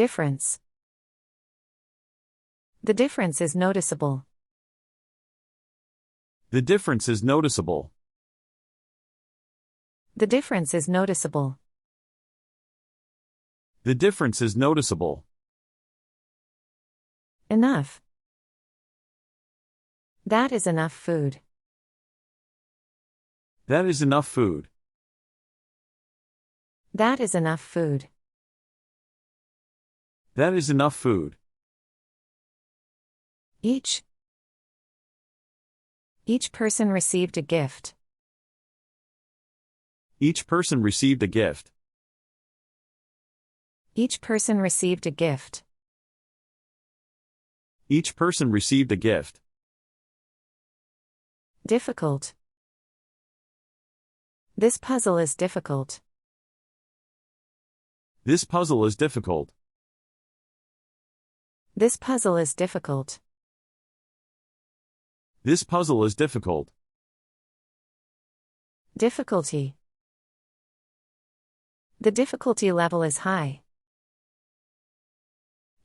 Difference. The difference is noticeable. The difference is noticeable. The difference is noticeable. The difference is noticeable. Enough. That is enough food. That is enough food. That is enough food. That is enough food. Each. Each person received a gift. Each person received a gift. Each person received a gift. Each person received a gift. Difficult. This puzzle is difficult. This puzzle is difficult. This puzzle is difficult. This puzzle is difficult. Difficulty. The difficulty level is high.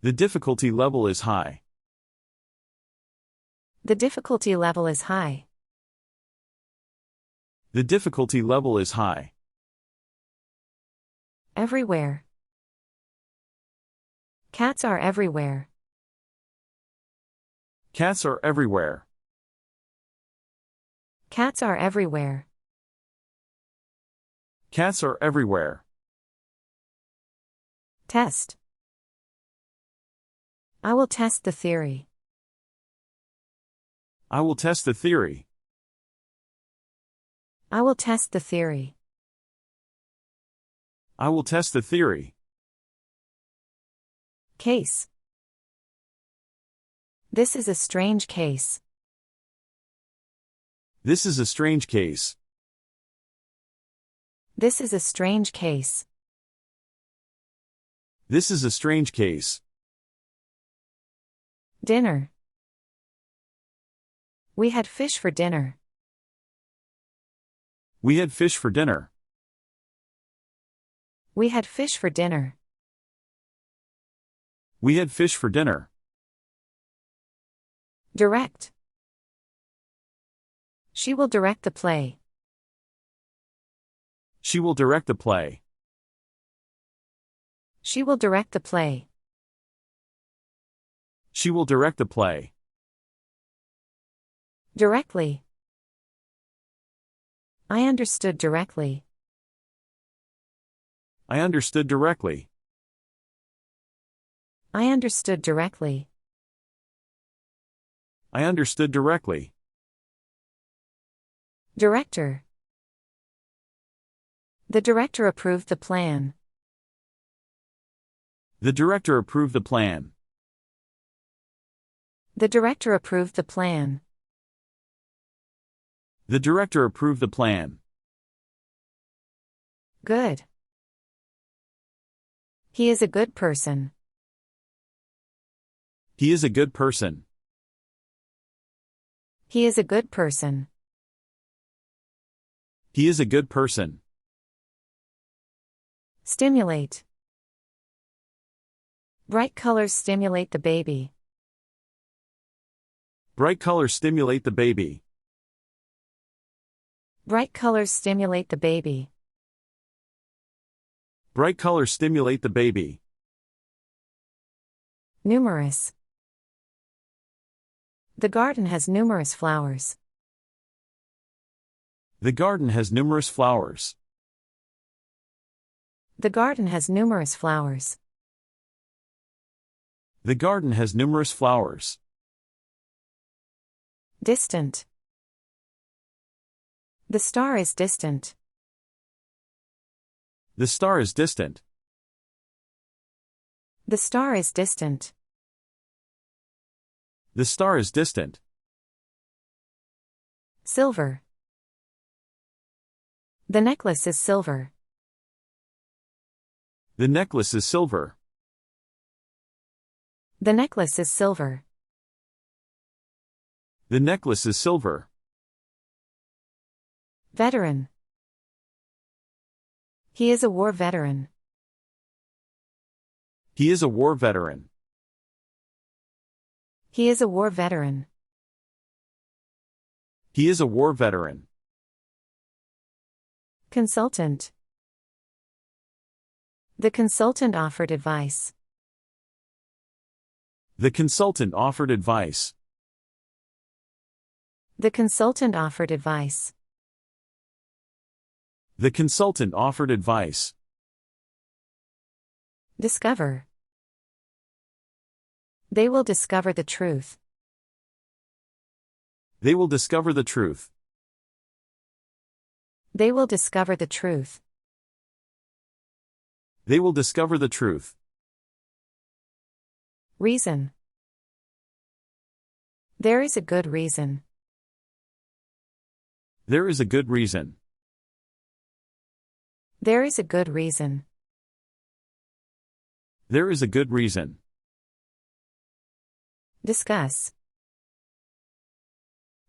The difficulty level is high. The difficulty level is high. The difficulty level is high. Everywhere. Cats are everywhere. Cats are everywhere. Cats are everywhere. Cats are everywhere. Test. I will test the theory. I will test the theory. I will test the theory. I will test the theory. Case. This is a strange case. This is a strange case. This is a strange case. This is a strange case. Dinner. We had fish for dinner. We had fish for dinner. We had fish for dinner. We had fish for dinner. Direct. She will direct the play. She will direct the play. She will direct the play. She will direct the play. Directly. I understood directly. I understood directly. I understood directly. I understood directly. Director. The director approved the plan. The director approved the plan. The director approved the plan. The director approved the plan. Good. He is a good person. He is a good person. He is a good person. He is a good person. Stimulate. Bright colors stimulate the baby. Bright colors stimulate the baby. Bright colors stimulate the baby. Bright colors stimulate the baby. Numerous. The garden has numerous flowers. The garden has numerous flowers. The garden has numerous flowers. The garden has numerous flowers. Distant. The star is distant. The star is distant. The star is distant. The star is distant. Silver. The necklace is silver. The necklace is silver. The necklace is silver. The necklace is silver. Veteran. He is a war veteran. He is a war veteran. He is a war veteran. He is a war veteran. Consultant. The consultant offered advice. The consultant offered advice. The consultant offered advice. The consultant offered advice. Discover. They will discover the truth. They will discover the truth. They will discover the truth. They will discover the truth. Reason. There is a good reason. There is a good reason. There is a good reason. There is a good reason. Discuss.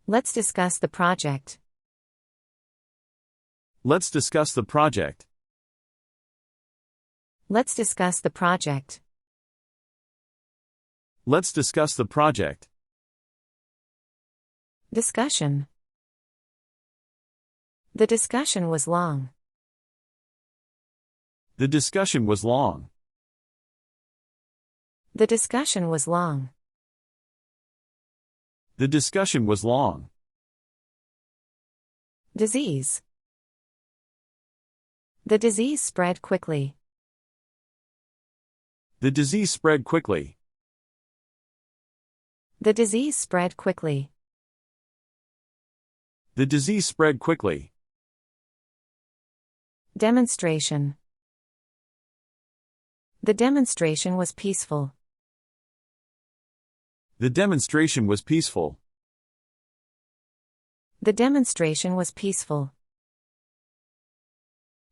Let's discuss the project. Let's discuss the project. Let's discuss the project. Let's discuss the project. Discussion. The discussion was long. The discussion was long. The discussion was long. The discussion was long. Disease. The disease spread quickly. The disease spread quickly. The disease spread quickly. The disease spread quickly. Demonstration. The demonstration was peaceful. The demonstration was peaceful. The demonstration was peaceful.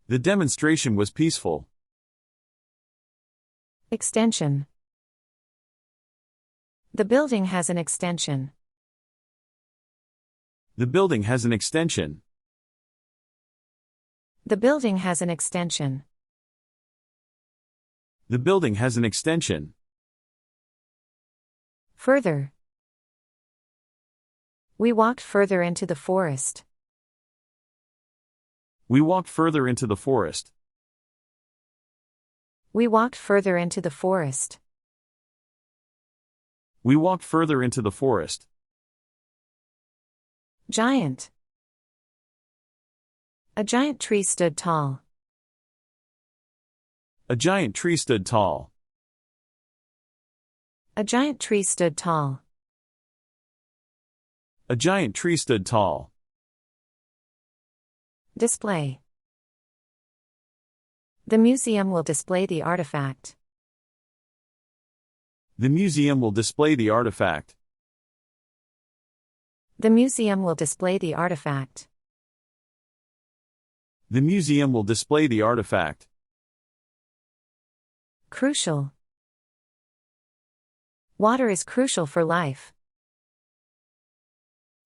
The demonstration was peaceful. Extension. The building has an extension. The building has an extension. The building has an extension. The building has an extension. Further. We walked further into the forest. We walked further into the forest. We walked further into the forest. We walked further into the forest. Giant. A giant tree stood tall. A giant tree stood tall. A giant tree stood tall. A giant tree stood tall. Display. The museum will display the artifact. The museum will display the artifact. The museum will display the artifact. The museum will display the artifact. Crucial. Water is crucial for life.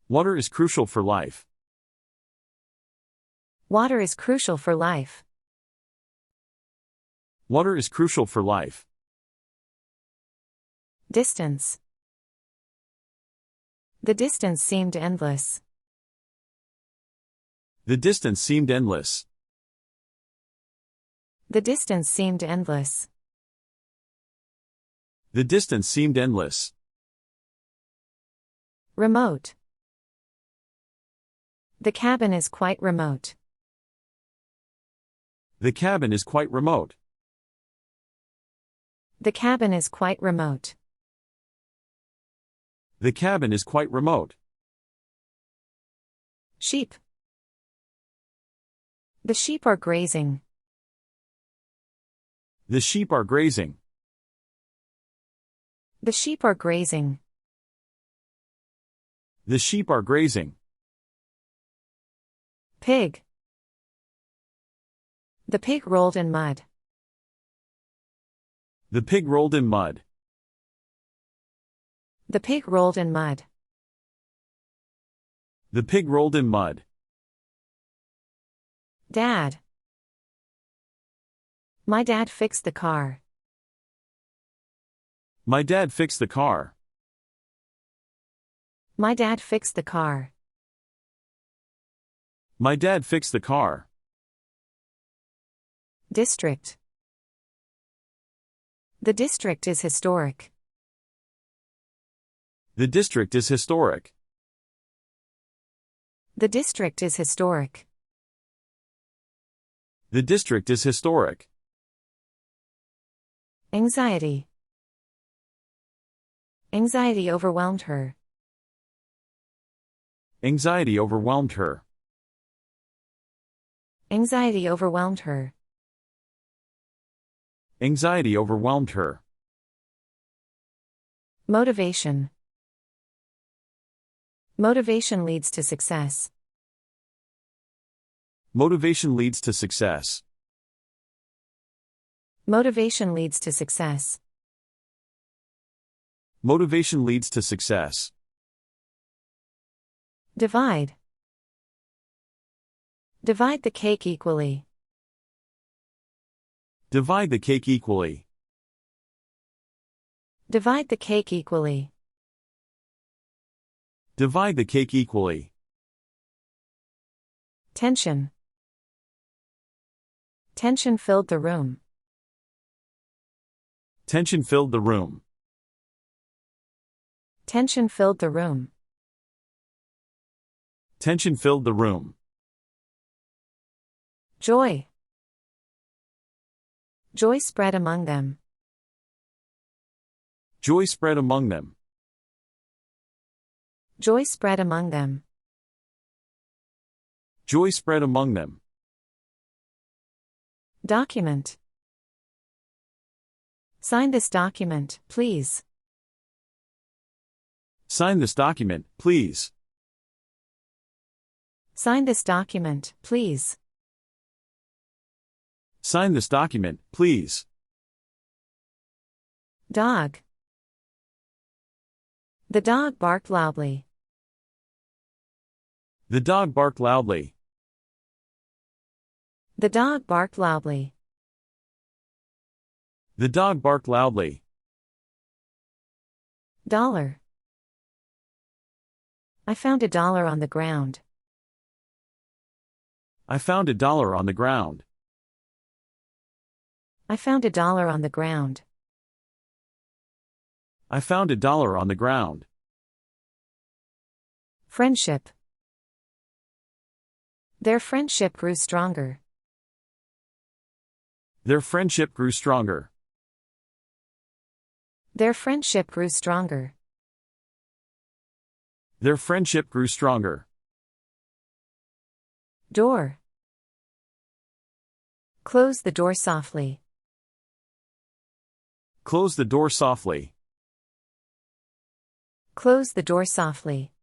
Water is crucial for life. Water is crucial for life. Water is crucial for life. Distance. The distance seemed endless. The distance seemed endless. The distance seemed endless. The distance seemed endless. Remote. The cabin is quite remote. The cabin is quite remote. The cabin is quite remote. The cabin is quite remote. Sheep. The sheep are grazing. The sheep are grazing. The sheep are grazing. The sheep are grazing. Pig. The pig rolled in mud. The pig rolled in mud. The pig rolled in mud. The pig rolled in mud. Dad. My dad fixed the car. My dad fixed the car. My dad fixed the car. My dad fixed the car. District. The district is historic. The district is historic. The district is historic. The district is historic. Anxiety. Anxiety overwhelmed her. Anxiety overwhelmed her. Anxiety overwhelmed her. Anxiety overwhelmed her. Motivation. Motivation leads to success. Motivation leads to success. Motivation leads to success. Motivation leads to success. Divide. Divide the cake equally. Divide the cake equally. Divide the cake equally. Divide the cake equally. Tension. Tension filled the room. Tension filled the room. Tension filled the room. Tension filled the room. Joy. Joy spread among them. Joy spread among them. Joy spread among them. Joy spread among them. Document. Sign this document, please. Sign this document, please. Sign this document, please. Sign this document, please. Dog. The dog barked loudly. The dog barked loudly. The dog barked loudly. The dog barked loudly. Dollar. I found $1 on the ground. I found $1 on the ground. I found $1 on the ground. I found $1 on the ground. Friendship. Their friendship grew stronger. Their friendship grew stronger. Their friendship grew stronger. Their friendship grew stronger. Door. Close the door softly. Close the door softly. Close the door softly.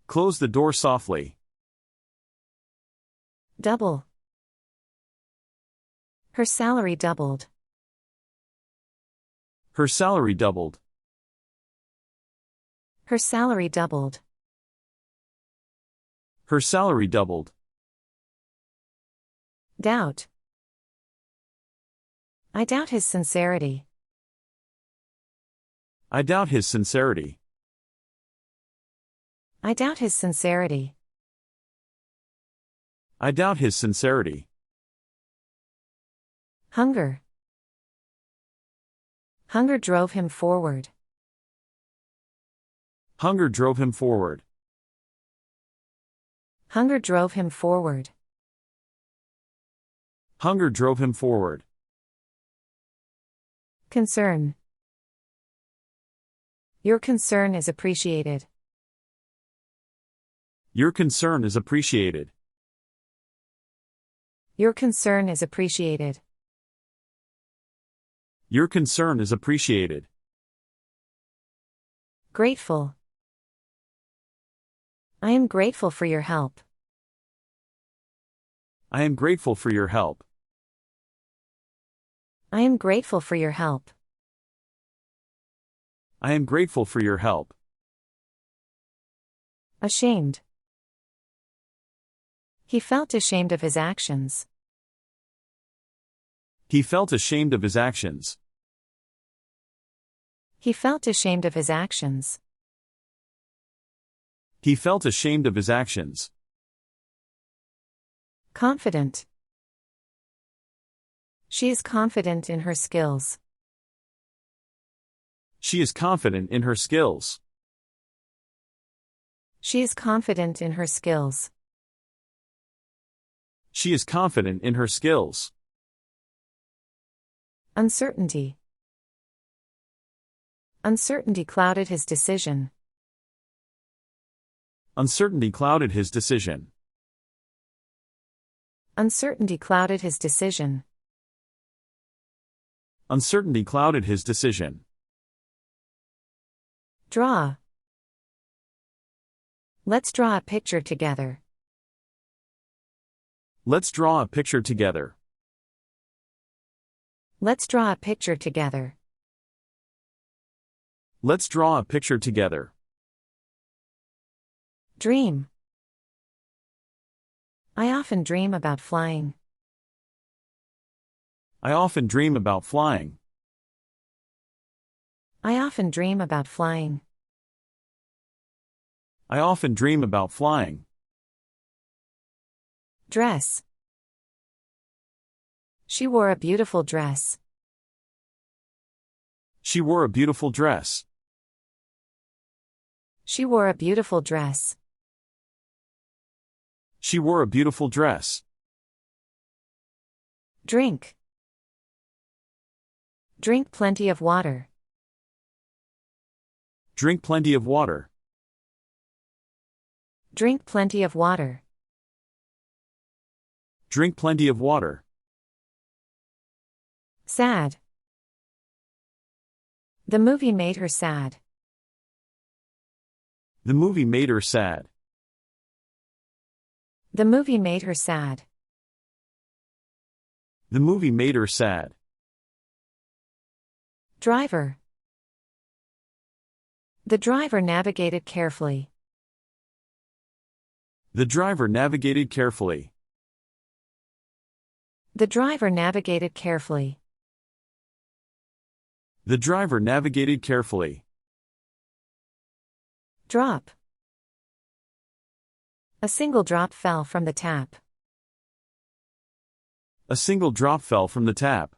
Close the door softly. Double. Her salary doubled. Her salary doubled. Her salary doubled. Her salary doubled. Doubt. I doubt his sincerity. I doubt his sincerity. I doubt his sincerity. I doubt his sincerity. Hunger. Hunger drove him forward. Hunger drove him forward. Hunger drove him forward. Hunger drove him forward. Concern. Your concern is appreciated. Your concern is appreciated. Your concern is appreciated. Your concern is appreciated. Grateful. I am grateful for your help. I am grateful for your help. I am grateful for your help. I am grateful for your help. Ashamed. He felt ashamed of his actions. He felt ashamed of his actions. He felt ashamed of his actions. He felt ashamed of his actions. Confident. She is confident in her skills. She is confident in her skills. She is confident in her skills. She is confident in her skills. Uncertainty. Uncertainty clouded his decision. Uncertainty clouded his decision. Uncertainty clouded his decision. Uncertainty clouded his decision. Draw. Let's draw a picture together. Let's draw a picture together. Let's draw a picture together. Let's draw a picture together. Dream. I often dream about flying. I often dream about flying. I often dream about flying. I often dream about flying. Dress. She wore a beautiful dress. She wore a beautiful dress. She wore a beautiful dress. She wore a beautiful dress. Drink. Drink plenty of water. Drink plenty of water. Drink plenty of water. Drink plenty of water. Sad. The movie made her sad. The movie made her sad. The movie made her sad. The movie made her sad. Driver. The driver navigated carefully. The driver navigated carefully. The driver navigated carefully. The driver navigated carefully. Drop. A single drop fell from the tap. A single drop fell from the tap.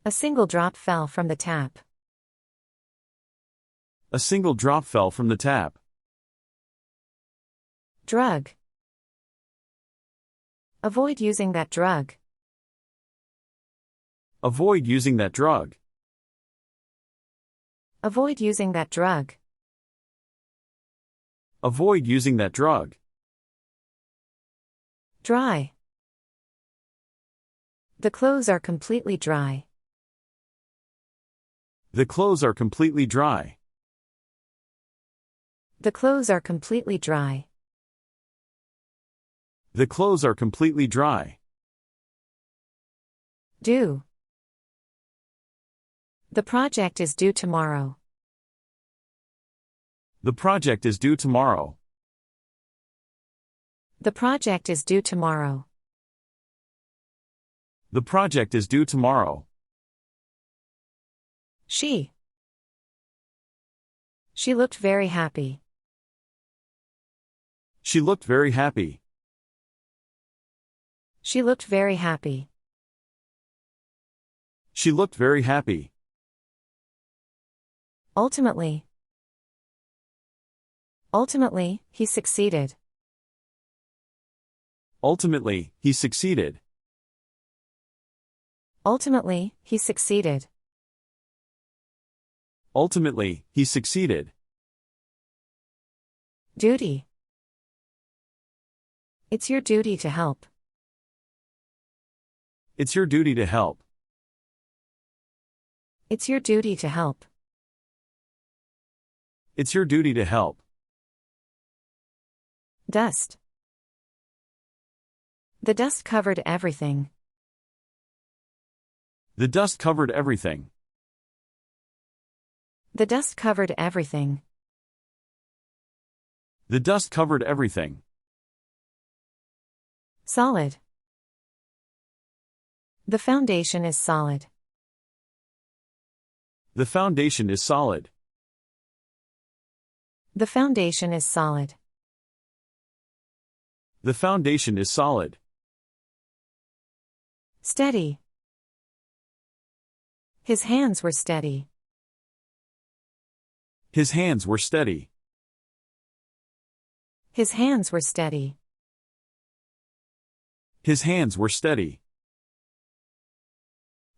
A single drop fell from the tap. A single drop fell from the tap. Drug. Avoid using that drug. Avoid using that drug. Avoid using that drug. Avoid using that drug. Dry. The clothes are completely dry. The clothes are completely dry. The clothes are completely dry. The clothes are completely dry. Due. The project is due tomorrow. The project is due tomorrow. The project is due tomorrow. The project is due tomorrow. She looked very happy. She looked very happy. She looked very happy. She looked very happy. Ultimately. Ultimately, he succeeded. Ultimately, he succeeded. Ultimately, he succeeded. Ultimately, he succeeded. Duty. It's your duty to help. It's your duty to help. It's your duty to help. It's your duty to help. Dust. The dust covered everything. The dust covered everything. The dust covered everything. The dust covered everything. Solid. The foundation is solid. The foundation is solid. The foundation is solid. The foundation is solid. Steady. His hands were steady. His hands were steady. His hands were steady. His hands were steady.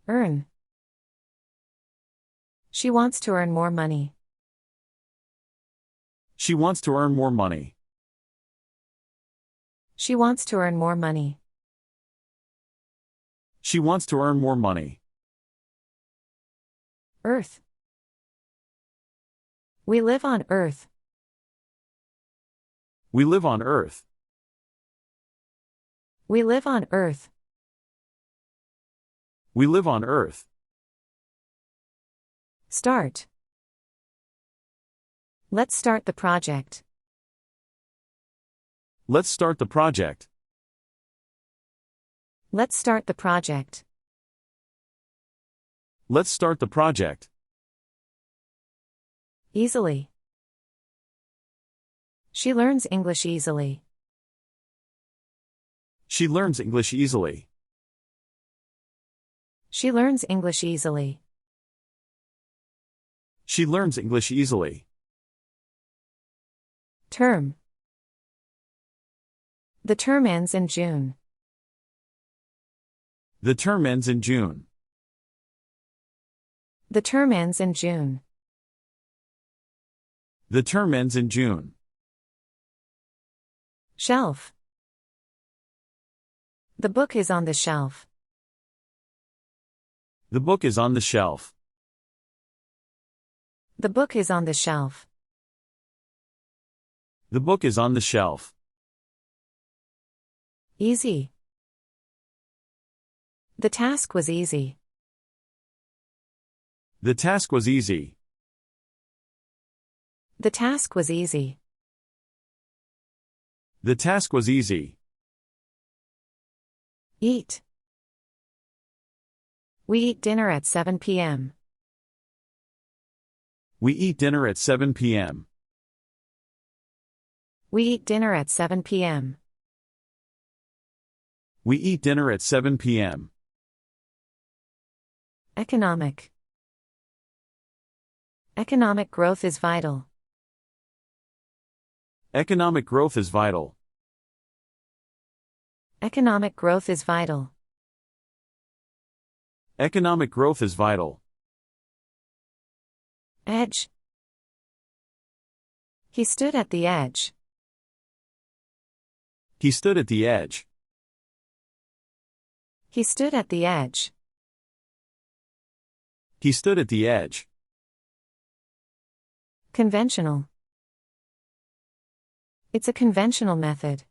Earn. She wants to earn more money. She wants to earn more money. She wants to earn more money. She wants to earn more money. Earth. We live on Earth. We live on Earth. We live on Earth. We live on Earth. Start. Let's start the project. Let's start the project. Let's start the project. Let's start the project. Easily. She learns English easily. She learns English easily. She learns English easily. She learns English easily. Term. The term ends in June. The term ends in June. The term ends in June. The term ends in June. Shelf. The book is on the shelf. The book is on the shelf. The book is on the shelf. The book is on the shelf. Easy. The task was easy. The task was easy. The task was easy. The task was easy. Eat. We eat dinner at 7 p.m. We eat dinner at 7 p.m. We eat dinner at 7 p.m. We eat dinner at 7 p.m. Economic. Economic growth is vital. Economic growth is vital. Economic growth is vital. Economic growth is vital. Edge. He stood at the edge. He stood at the edge. He stood at the edge. He stood at the edge. Conventional. It's a conventional method.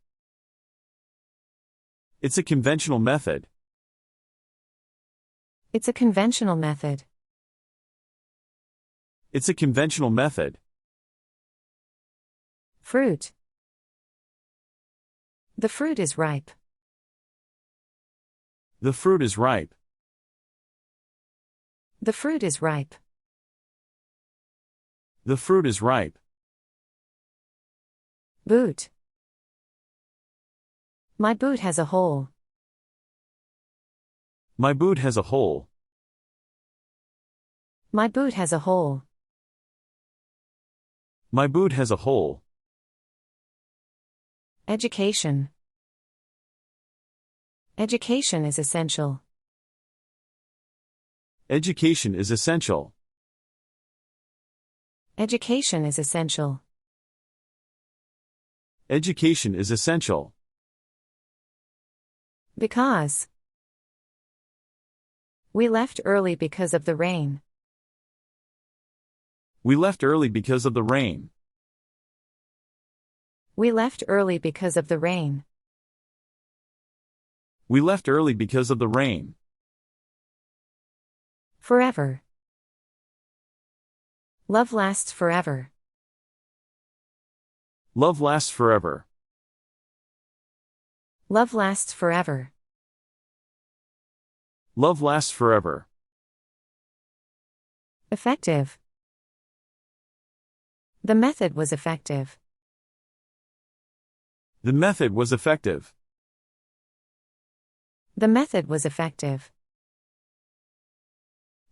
It's a conventional method. It's a conventional method. It's a conventional method. Fruit. The fruit is ripe. The fruit is ripe. The fruit is ripe. The fruit is ripe. Boot. My boot has a hole. My boot has a hole. My boot has a hole. My boot has a hole. Education. Education is essential. Education is essential. Education is essential. Education is essential. Because. We left early because of the rain. We left early because of the rain. We left early because of the rain. We left early because of the rain. Forever. Love lasts forever. Love lasts forever. Love lasts forever. Love lasts forever. Effective. The method was effective. The method was effective. The method was effective.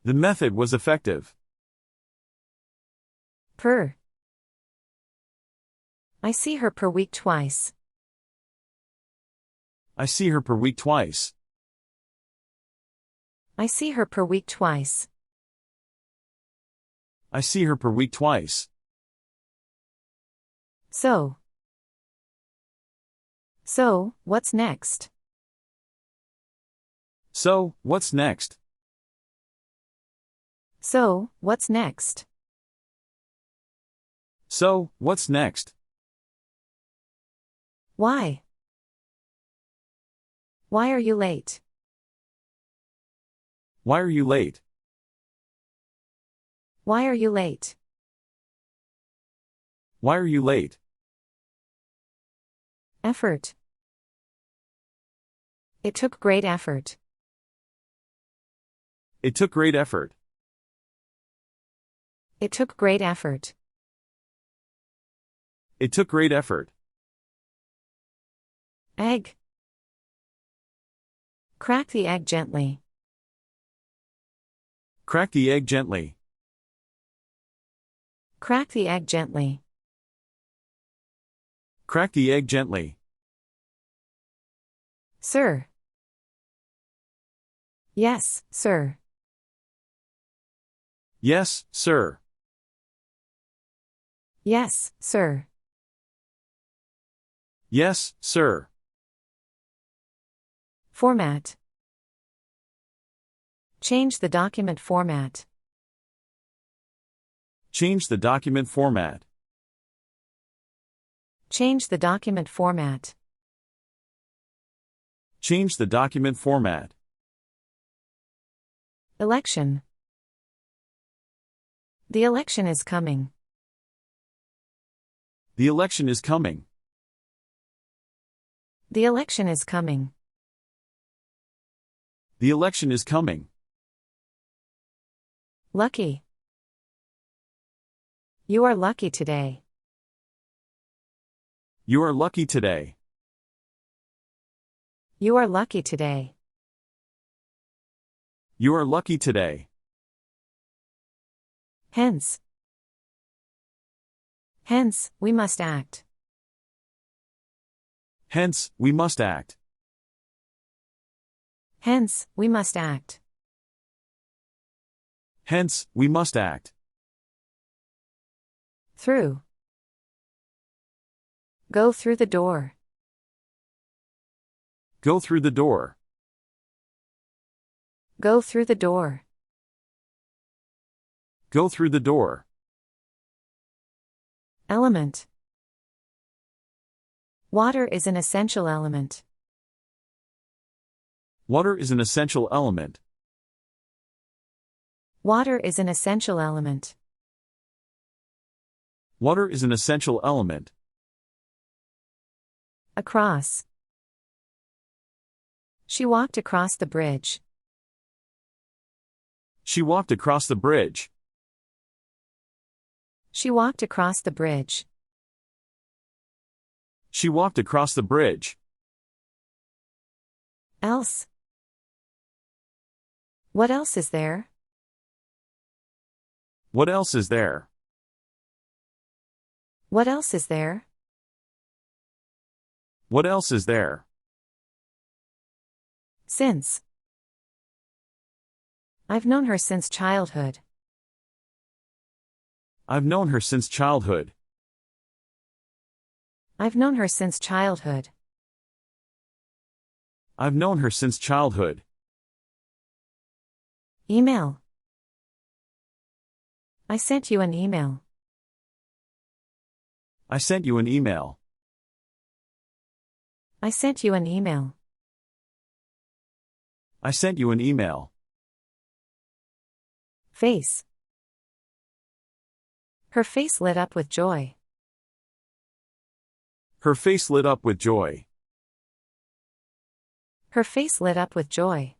The method was effective. Per. I see her per week twice. I see her per week twice. I see her per week twice. I see her per week twice. So. So, what's next? So, what's next? So, what's next? So, what's next? Why? Why are you late? Why are you late? Why are you late? Why are you late? Effort. It took great effort. It took great effort. It took great effort. It took great effort. Egg. Crack the egg gently. Crack the egg gently. Crack the egg gently. Crack the egg gently. Sir. Yes, sir. Yes, sir. Yes, sir. Yes, sir. Format. Change the document format. Change the document format. Change the document format. Change the document format. Election. The election is coming. The election is coming. The election is coming. The election is coming. Lucky. You are lucky today. You are lucky today. You are lucky today. You are lucky today. Hence. Hence, we must act. Hence, we must act. Hence, we must act. Hence, we must act. Through. Go through the door. Go through the door. Go through the door. Go through the door. Element. Water is an essential element. Water is an essential element. Water is an essential element. Water is an essential element. Across. She walked across the bridge. She walked across the bridge. She walked across the bridge. She walked across the bridge. Else. What else is there? What else is there? What else is there? What else is there? Since. I've known her since childhood. I've known her since childhood. I've known her since childhood. I've known her since childhood. Email. I sent you an email. I sent you an email. I sent you an email. I sent you an email. Face. Her face lit up with joy. Her face lit up with joy. Her face lit up with joy.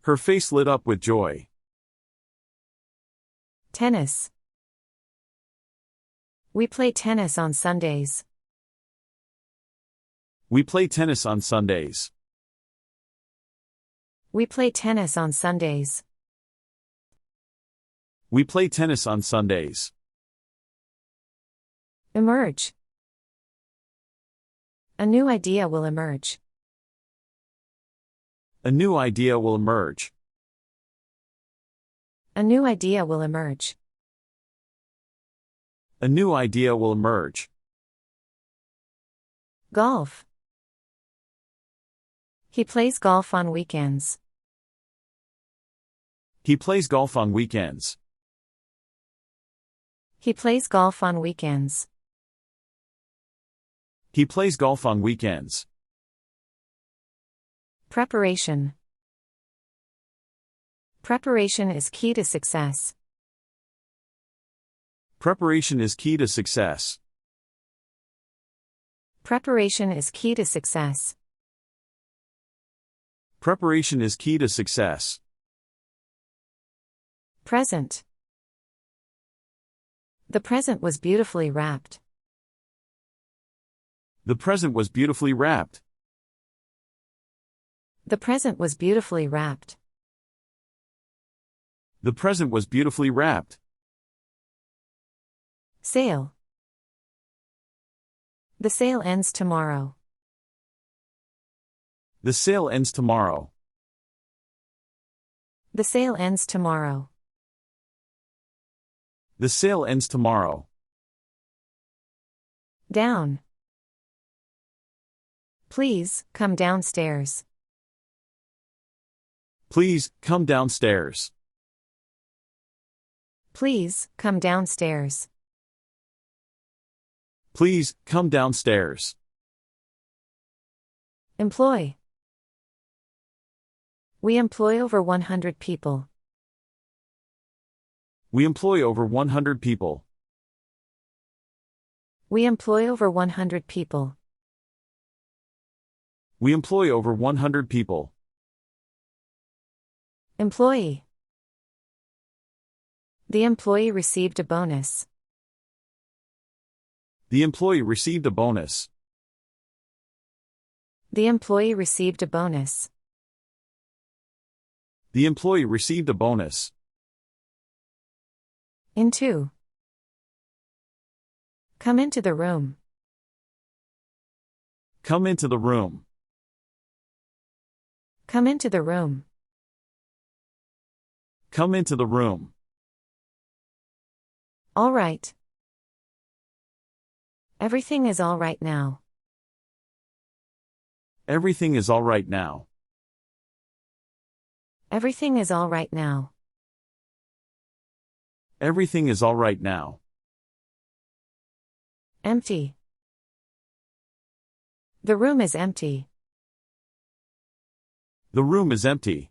Her face lit up with joy. Tennis. We play tennis on Sundays. We play tennis on Sundays. We play tennis on Sundays. We play tennis on Sundays. Emerge. A new idea will emerge. A new idea will emerge. A new idea will emerge. A new idea will emerge. Golf. He plays golf on weekends. He plays golf on weekends. He plays golf on weekends. He plays golf on weekends. Preparation. Preparation is key to success. Preparation is key to success. Preparation is key to success. Preparation is key to success. Present. The present was beautifully wrapped. The present was beautifully wrapped. The present was beautifully wrapped. The present was beautifully wrapped. Sale. The sale ends tomorrow. The sale ends tomorrow. The sale ends tomorrow. The sale ends tomorrow. Down. Please, come downstairs. Please, come downstairs. Please, come downstairs. Please, come downstairs. Employ. We employ over 100 people. We employ over 100 people. We employ over 100 people. We employ over 100 people. Employee. The employee received a bonus. The employee received a bonus. The employee received a bonus. The employee received a bonus. Into. Come into the room. Come into the room. Come into the room. Come into the room. All right. Everything is all right now. Everything is all right now. Everything is all right now. Everything is all right now. Empty. The room is empty. The room is empty.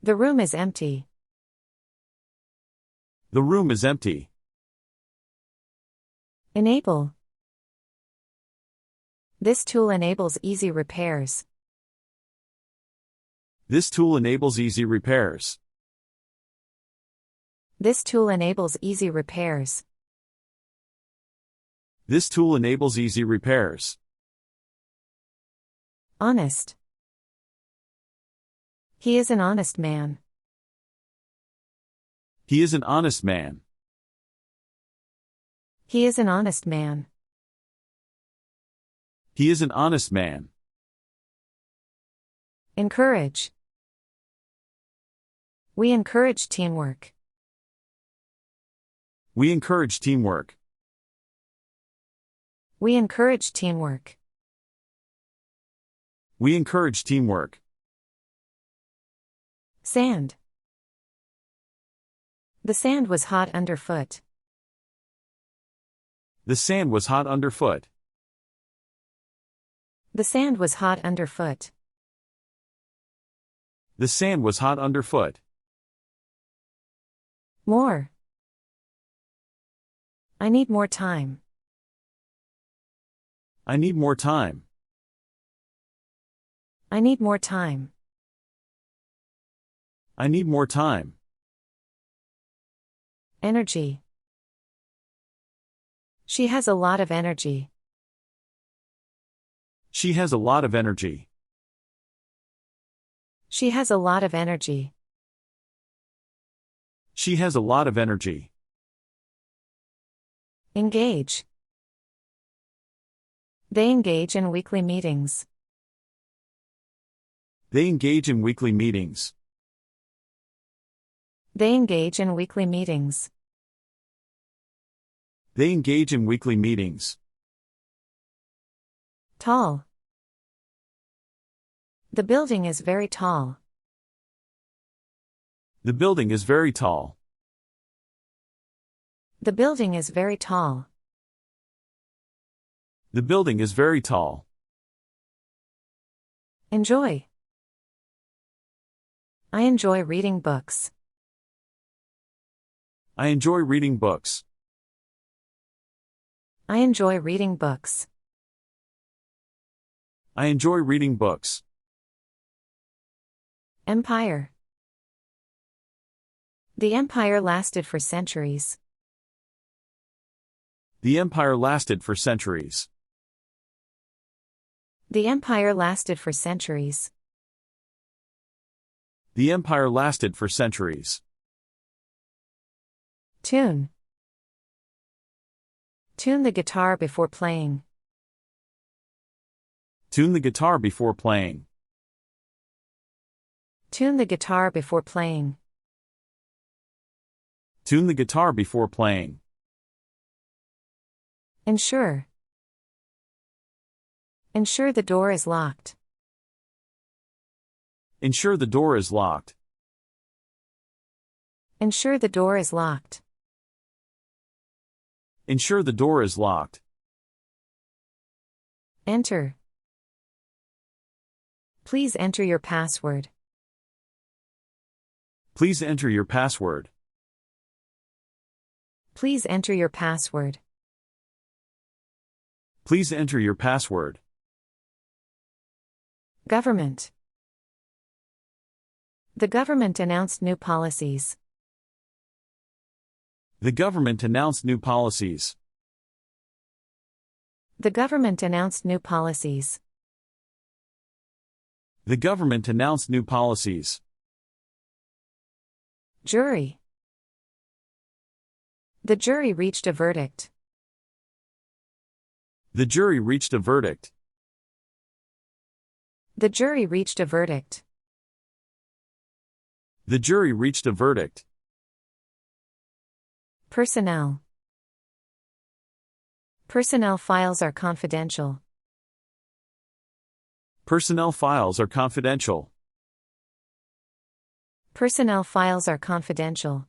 The room is empty. The room is empty. Enable. This tool enables easy repairs. This tool enables easy repairs. This tool enables easy repairs. This tool enables easy repairs. Honest. He is an honest man. He is an honest man. He is an honest man. He is an honest man. Encourage. We encourage teamwork. We encourage teamwork. We encourage teamwork. We encourage teamwork. Sand. The sand was hot underfoot. The sand was hot underfoot. The sand was hot underfoot. The sand was hot underfoot. More. I need more time. I need more time. I need more time. I need more time. Energy. She has a lot of energy. She has a lot of energy. She has a lot of energy. She has a lot of energy. Engage. They engage in weekly meetings. They engage in weekly meetings. They engage in weekly meetings. They engage in weekly meetings. Tall. The building is very tall. The building is very tall. The building is very tall. The building is very tall. Enjoy. I enjoy reading books. I enjoy reading books. I enjoy reading books. I enjoy reading books. Empire. The empire lasted for centuries. The empire lasted for centuries. The empire lasted for centuries. The empire lasted for centuries. Tune. Tune the guitar before playing. Tune the guitar before playing. Tune the guitar before playing. Tune the guitar before playing. Ensure. Ensure the door is locked. Ensure the door is locked. Ensure the door is locked. Ensure the door is locked. Enter. Please enter your password. Please enter your password. Please enter your password. Please enter your password. Government. The government announced new policies. The government announced new policies. The government announced new policies. The government announced new policies. Jury. The jury reached a verdict. The jury reached a verdict. The jury reached a verdict. The jury reached a verdict. Personnel. Personnel files are confidential. Personnel files are confidential. Personnel files are confidential.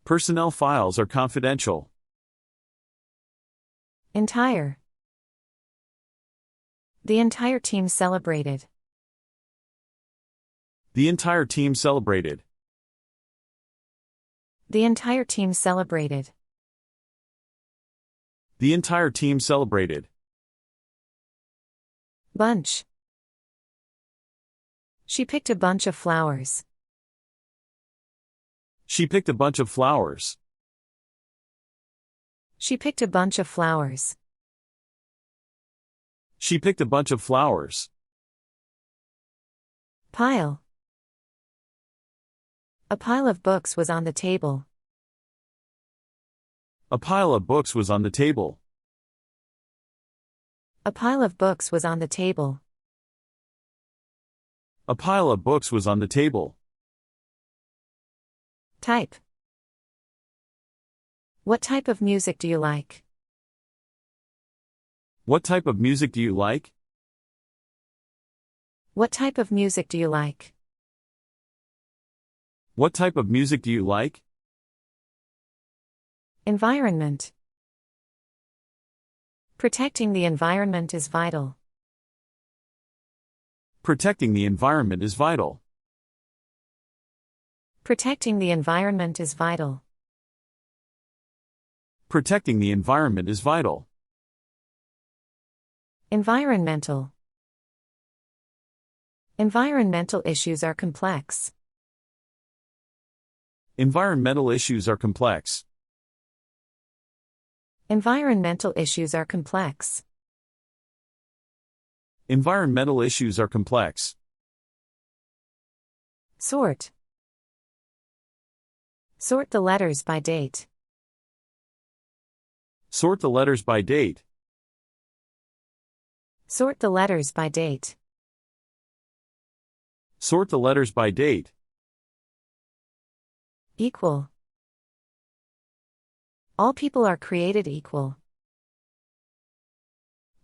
Personnel files are confidential. Entire. The entire team celebrated. The entire team celebrated. The entire team celebrated. The entire team celebrated. Bunch. She picked a bunch of flowers. She picked a bunch of flowers. She picked a bunch of flowers. She picked a bunch of flowers. Pile. A pile of books was on the table. A pile of books was on the table. A pile of books was on the table. A pile of books was on the table. Type. What type of music do you like? What type of music do you like? What type of music do you like? What type of music do you like? Environment. Protecting the environment is vital. Protecting the environment is vital. Protecting the environment is vital. Protecting the environment is vital. Environmental. Environmental issues are complex. Environmental issues are complex. Environmental issues are complex. Environmental issues are complex. Sort. Sort the letters by date. Sort the letters by date. Sort the letters by date. Sort the letters by date. Equal. All people are created equal.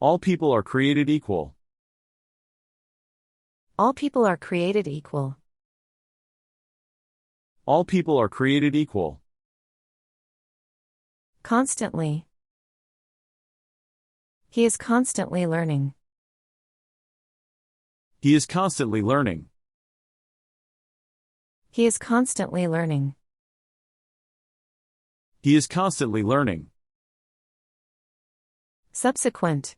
All people are created equal. All people are created equal. All people are created equal. Constantly. He is constantly learning. He is constantly learning. He is constantly learning. He is constantly learning. Subsequent.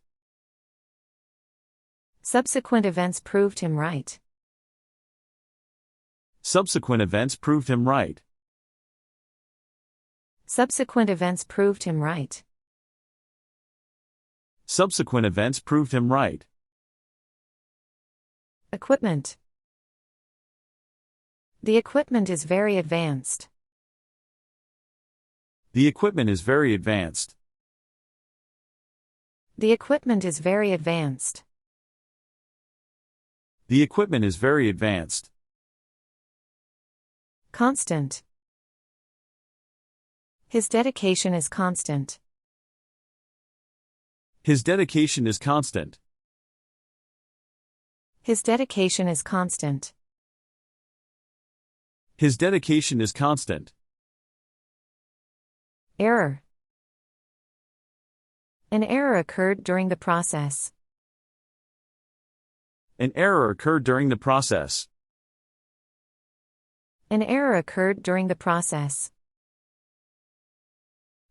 Subsequent events proved him right. Subsequent events proved him right. Subsequent events proved him right. Subsequent events proved him right. Equipment. The equipment is very advanced. The equipment is very advanced. The equipment is very advanced. The equipment is very advanced. Constant. His dedication is constant. His dedication is constant. His dedication is constant. His dedication is constant. Error. An error occurred during the process. An error occurred during the process. An error occurred during the process.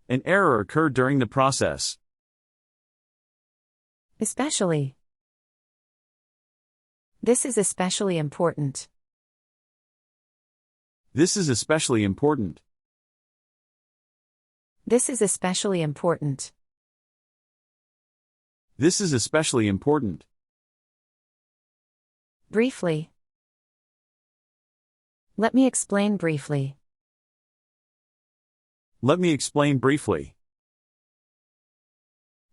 An error occurred during the process. Especially. This is especially important. This is especially important. This is especially important. This is especially important. Briefly. Let me explain briefly. Let me explain briefly.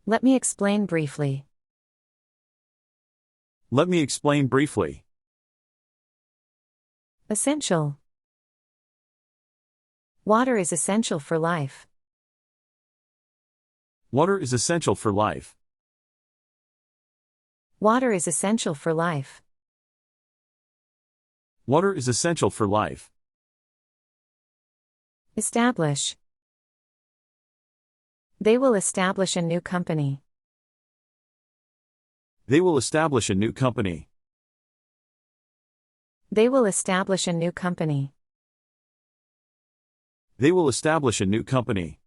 Let me explain briefly. Let me explain briefly. Essential. Water is essential for life. Water is essential for life. Water is essential for life. Water is essential for life. Establish. They will establish a new company. They will establish a new company. They will establish a new company. They will establish a new company.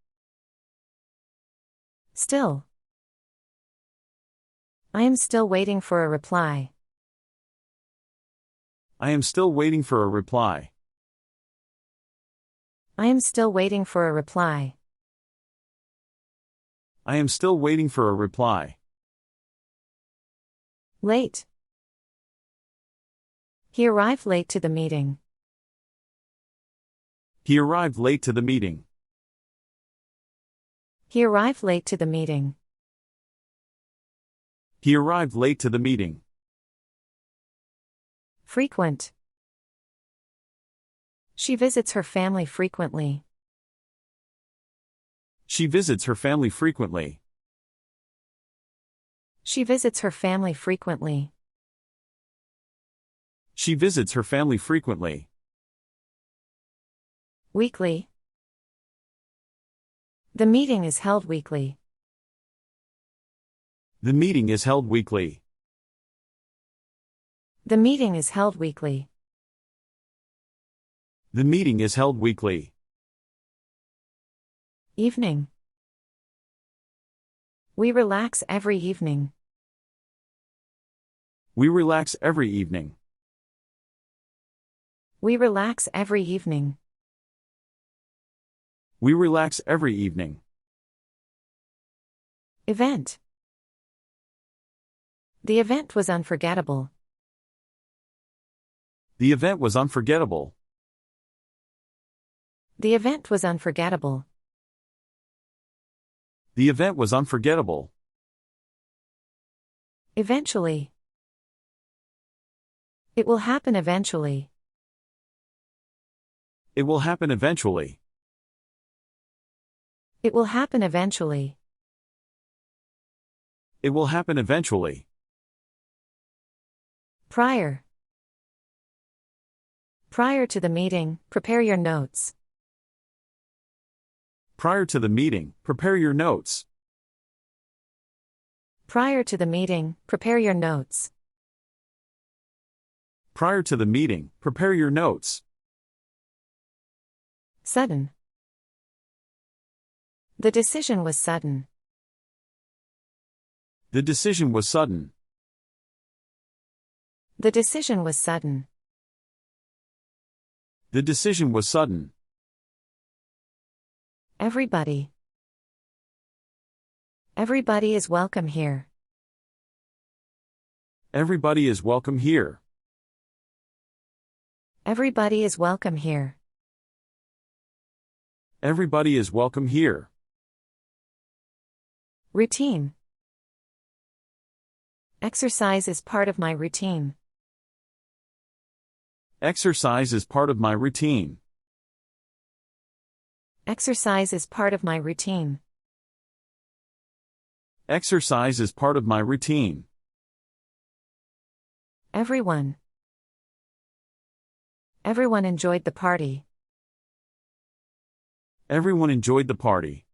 Still. I am still waiting for a reply. I am still waiting for a reply. I am still waiting for a reply. I am still waiting for a reply. Late. He arrived late to the meeting. He arrived late to the meeting. He arrived late to the meeting. He arrived late to the meeting. Frequent. She visits her family frequently. She visits her family frequently. She visits her family frequently. She visits her family frequently. Weekly. The meeting is held weekly. The meeting is held weekly. The meeting is held weekly. The meeting is held weekly. Evening. We relax every evening. We relax every evening. We relax every evening. We relax every evening. Event. The event was unforgettable. The event was unforgettable. The event was unforgettable. The event was unforgettable. Eventually. It will happen eventually. It will happen eventually. It will happen eventually. It will happen eventually. Prior. Prior to the meeting, prepare your notes. Prior to the meeting, prepare your notes. Prior to the meeting, prepare your notes. Prior to the meeting, prepare your notes. Sudden. The decision was sudden. The decision was sudden. The decision was sudden. The decision was sudden. Everybody. Everybody is welcome here. Everybody is welcome here. Everybody is welcome here. Everybody is welcome here. Routine. Exercise is part of my routine. Exercise is part of my routine. Exercise is part of my routine. Exercise is part of my routine. Everyone. Everyone enjoyed the party. Everyone enjoyed the party.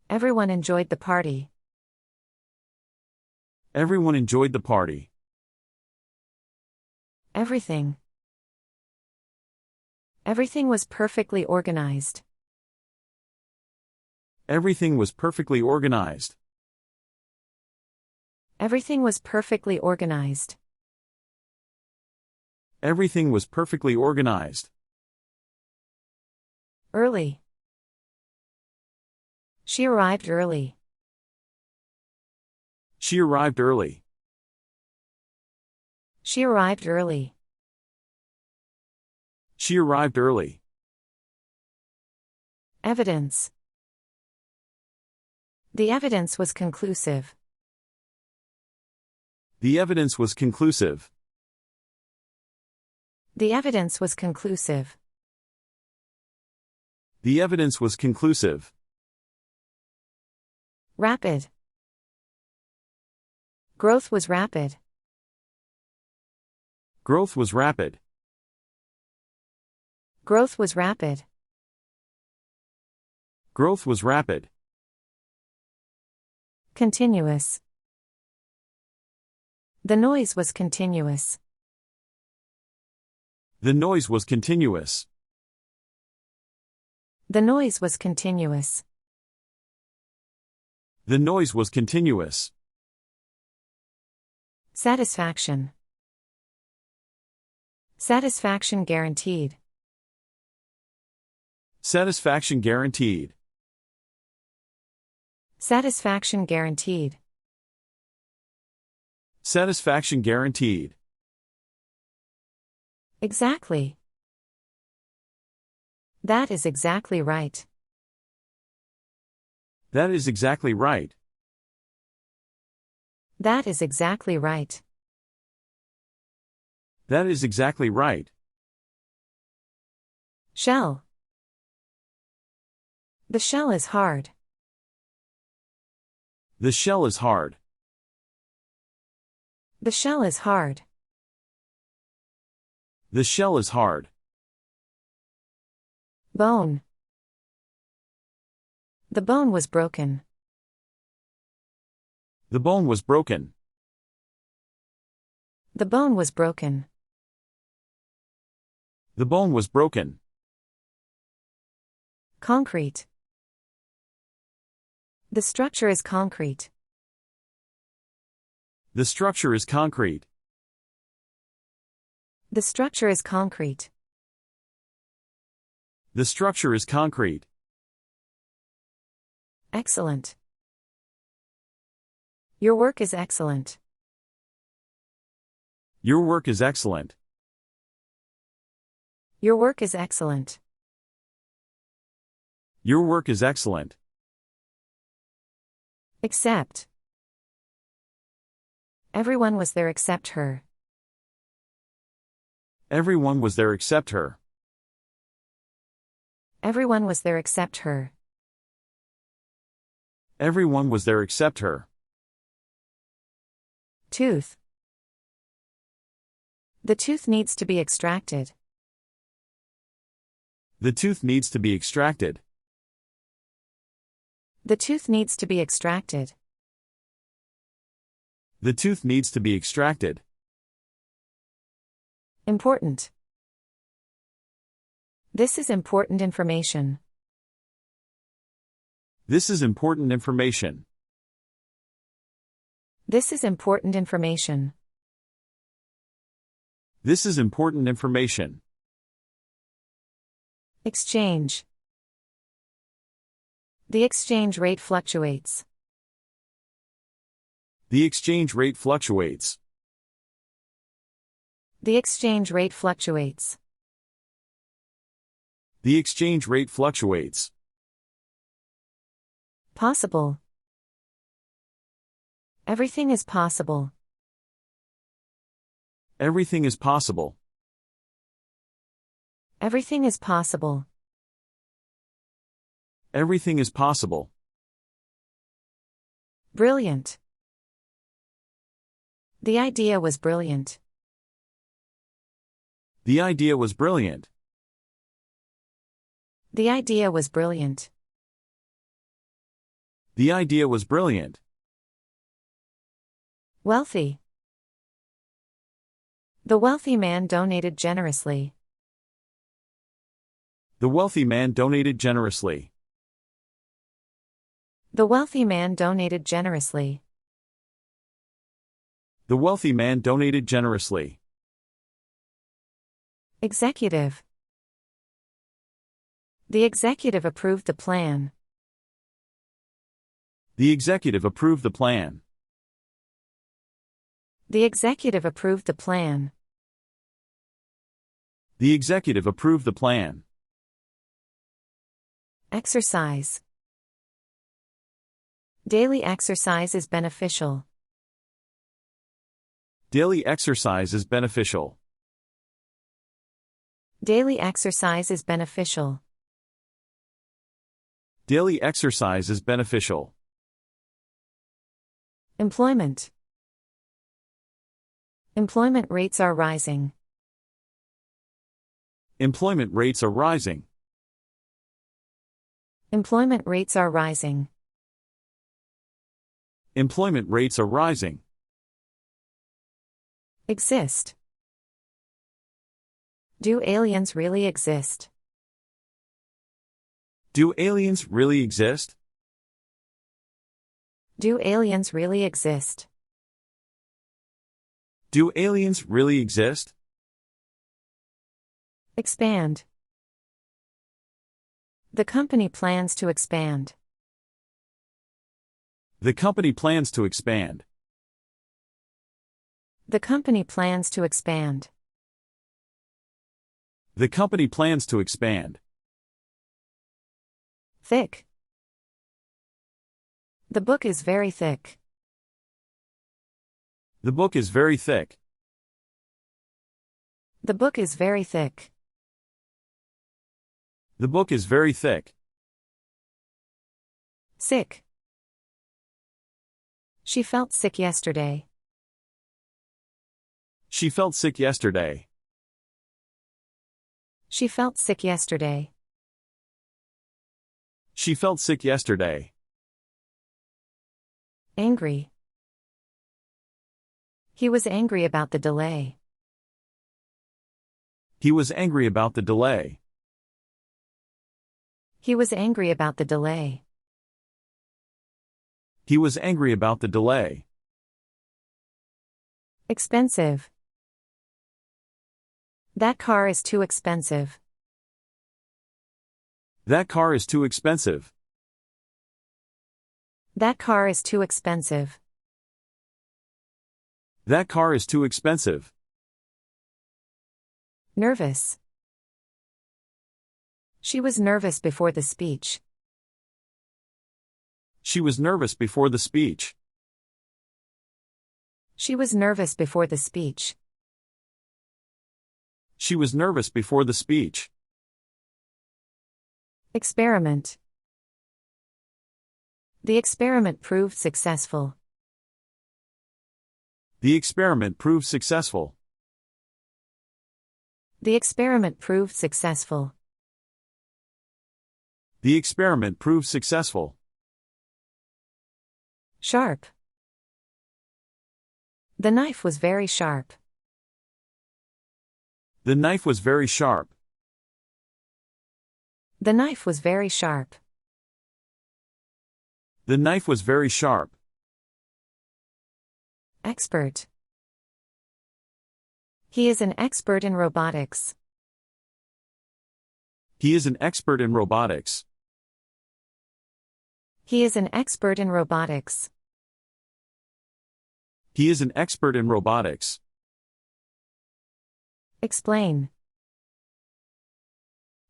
Everyone enjoyed the party. Everyone enjoyed the party. Everything. Everything was perfectly organized. Everything was perfectly organized. Everything was perfectly organized. Everything was perfectly organized. Early. She arrived early. She arrived early. She arrived early. She arrived early. Evidence. The evidence was conclusive. The evidence was conclusive. The evidence was conclusive. The evidence was conclusive. Rapid. Growth was rapid. Growth was rapid. Growth was rapid. Growth was rapid. Continuous. The noise was continuous. The noise was continuous. The noise was continuous. The noise was continuous. Satisfaction. Satisfaction guaranteed. Satisfaction guaranteed. Satisfaction guaranteed. Satisfaction guaranteed. Exactly. That is exactly right. That is exactly right. That is exactly right. That is exactly right. Shell. The shell is hard. The shell is hard. The shell is hard. The shell is hard. Bone. The bone was broken. The bone was broken. The bone was broken. The bone was broken. Concrete. The structure is concrete. The structure is concrete. The structure is concrete. The structure is concrete. Excellent. Your work is excellent. Your work is excellent. Your work is excellent. Your work is excellent. Except. Everyone was there except her. Everyone was there except her. Everyone was there except her. Everyone was there except her. Tooth. The tooth needs to be extracted. The tooth needs to be extracted. The tooth needs to be extracted. The tooth needs to be extracted. Important. This is important information. This is important information. This is important information. This is important information. Exchange. The exchange rate fluctuates. The exchange rate fluctuates. The exchange rate fluctuates. The exchange rate fluctuates. Possible. Everything is possible. Everything is possible. Everything is possible. Everything is possible. Brilliant. The idea was brilliant. The idea was brilliant. The idea was brilliant. The idea was brilliant. Wealthy. The wealthy man donated generously. The wealthy man donated generously. The wealthy man donated generously. The wealthy man donated generously. Executive. The executive approved the plan. The executive approved the plan. The executive approved the plan. The executive approved the plan. Exercise. Daily exercise is beneficial. Daily exercise is beneficial. Daily exercise is beneficial. Daily exercise is beneficial. Employment. Employment rates are rising. Employment rates are rising. Employment rates are rising. Employment rates are rising. Exist. Do aliens really exist? Do aliens really exist? Do aliens really exist? Do aliens really exist? Expand. The company plans to expand. The company plans to expand. The company plans to expand. The company plans to expand. Thick. The book is very thick. The book is very thick. The book is very thick. The book is very thick. Sick. She felt sick yesterday. She felt sick yesterday. She felt sick yesterday. She felt sick yesterday. Angry. He was angry about the delay. He was angry about the delay. He was angry about the delay. He was angry about the delay. Expensive. That car is too expensive. That car is too expensive. That car is too expensive. That car is too expensive. Nervous. She was nervous before the speech. She was nervous before the speech. She was nervous before the speech. She was nervous before the speech. Experiment. The experiment proved successful. The experiment proved successful. The experiment proved successful. The experiment proved successful. Sharp. The knife was very sharp. The knife was very sharp. The knife was very sharp. The knife was very sharp. Expert. He is an expert in robotics. He is an expert in robotics. He is an expert in robotics. He is an expert in robotics. Explain.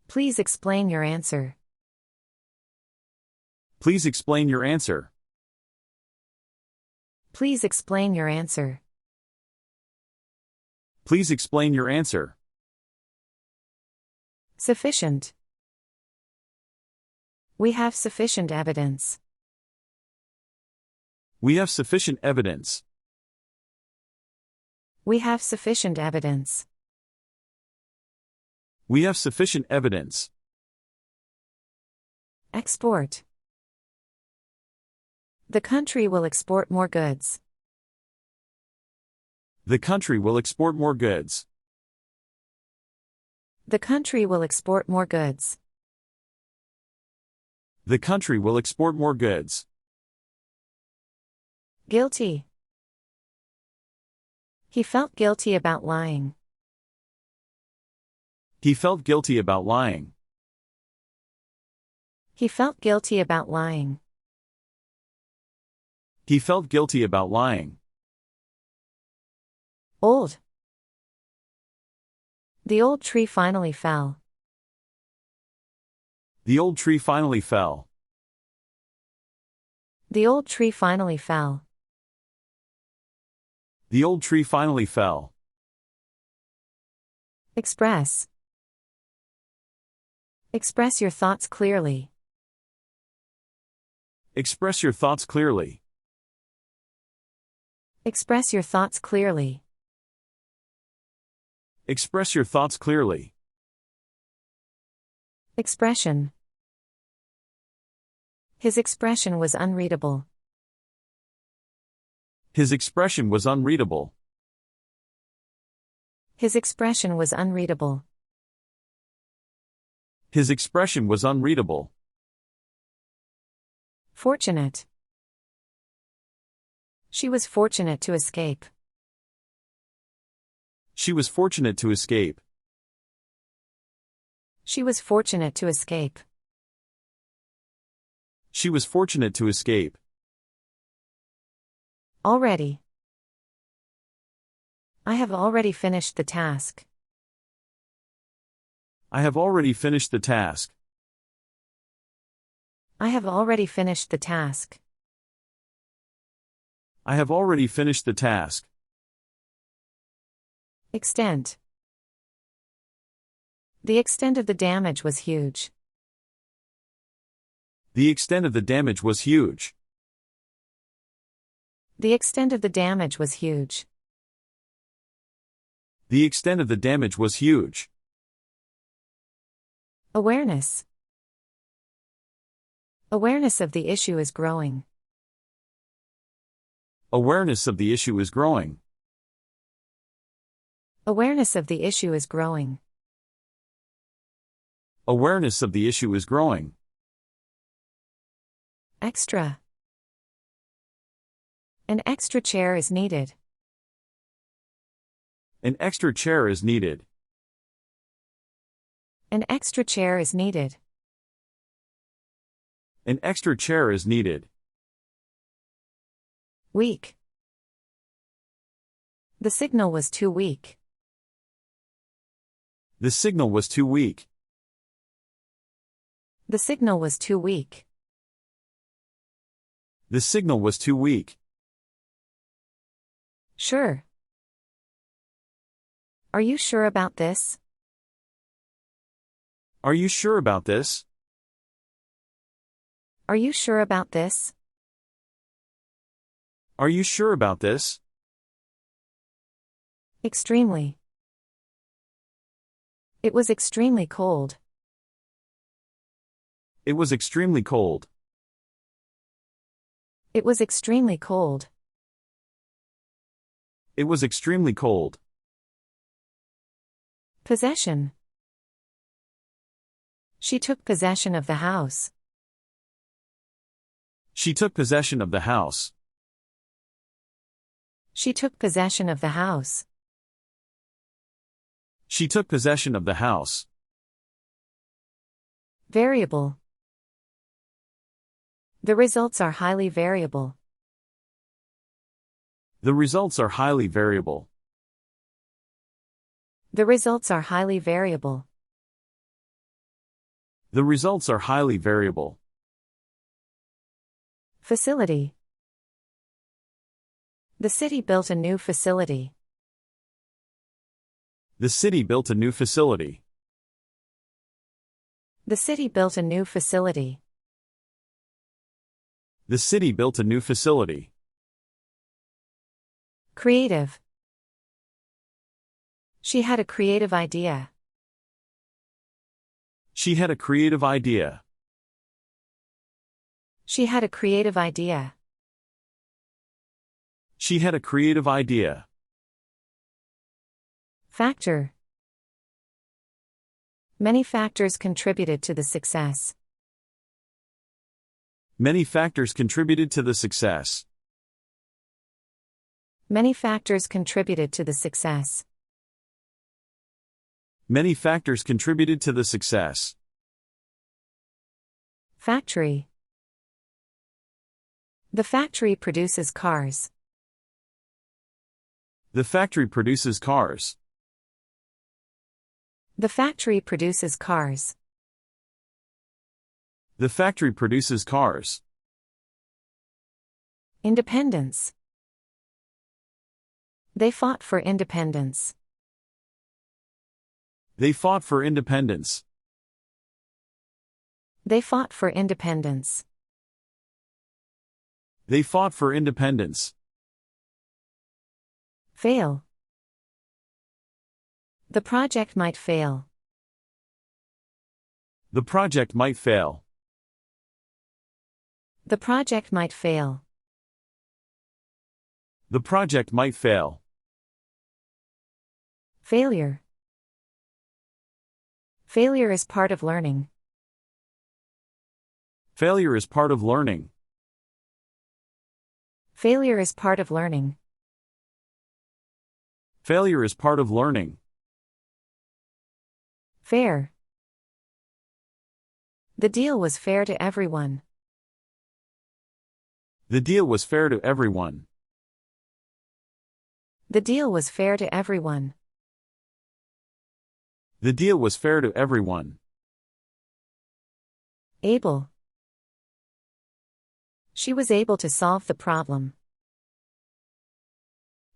Please explain your answer. Please explain your answer. Please explain your answer. Please explain your answer. Sufficient. We have sufficient evidence. We have sufficient evidence. We have sufficient evidence. We have sufficient evidence. Export. The country will export more goods. The country will export more goods. The country will export more goods. The country will export more goods. Guilty. He felt guilty about lying. He felt guilty about lying. He felt guilty about lying. He felt guilty about lying. Old. The old tree finally fell. The old tree finally fell. The old tree finally fell. The old tree finally fell. Express. Express your thoughts clearly. Express your thoughts clearly. Express your thoughts clearly. Express your thoughts clearly. Expression. His expression was unreadable. His expression was unreadable. His expression was unreadable. His expression was unreadable. Fortunate. She was fortunate to escape. She was fortunate to escape. She was fortunate to escape. She was fortunate to escape. Already. I have already finished the task. I have already finished the task. I have already finished the task. I have already finished the task. Extent. The extent of the damage was huge. The extent of the damage was huge. The extent of the damage was huge. The extent of the damage was huge. Awareness. Awareness of the issue is growing. Awareness of the issue is growing. Awareness of the issue is growing. Awareness of the issue is growing. Extra. An extra chair is needed. An extra chair is needed. An extra chair is needed. An extra chair is needed. Weak. The signal was too weak. The signal was too weak. The signal was too weak. The signal was too weak. Sure. Are you sure about this? Are you sure about this? Are you sure about this? Are you sure about this? Extremely. It was extremely cold. It was extremely cold. It was extremely cold. It was extremely cold. Possession. She took possession of the house. She took possession of the house. She took possession of the house. She took possession of the house. Variable. The results are highly variable. The results are highly variable. The results are highly variable. The results are highly variable. Facility. The city built a new facility. The city built a new facility. The city built a new facility. The city built a new facility. Creative. She had a creative idea. She had a creative idea. She had a creative idea. She had a creative idea. Factor. Many factors contributed to the success. Many factors contributed to the success. Many factors contributed to the success. Many factors contributed to the success. Factory. The factory produces cars. The factory produces cars. The factory produces cars. The factory produces cars. Independence. They fought for independence. They fought for independence. They fought for independence. They fought for independence. Fail. The project might fail. The project might fail. The project might fail. The project might fail. Failure. Failure is part of learning. Failure is part of learning. Failure is part of learning. Failure is part of learning. Fair. The deal was fair to everyone. The deal was fair to everyone. The deal was fair to everyone. The deal was fair to everyone. Able. She was able to solve the problem.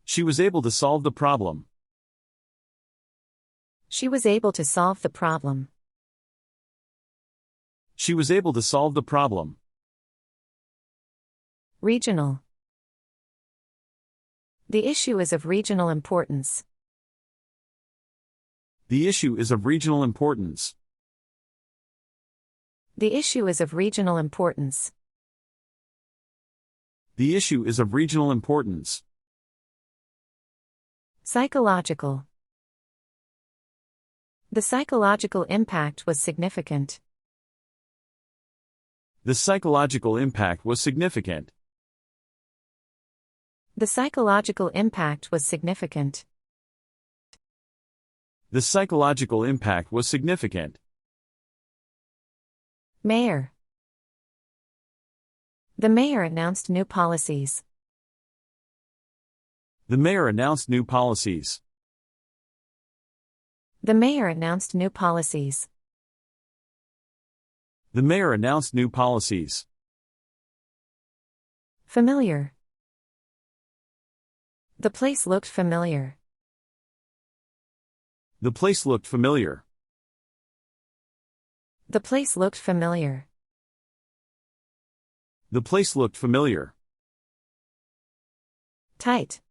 She was able to solve the problem. She was able to solve the problem. She was able to solve the problem. Regional. The issue is of regional importance. The issue is of regional importance. The issue is of regional importance. The issue is of regional importance. Psychological. The psychological impact was significant. The psychological impact was significant. The psychological impact was significant. The psychological impact was significant. Mayor. The mayor announced new policies. The mayor announced new policies. The mayor announced new policies. The mayor announced new policies. Familiar. The place looked familiar. The place looked familiar. The place looked familiar. The place looked familiar. Tight.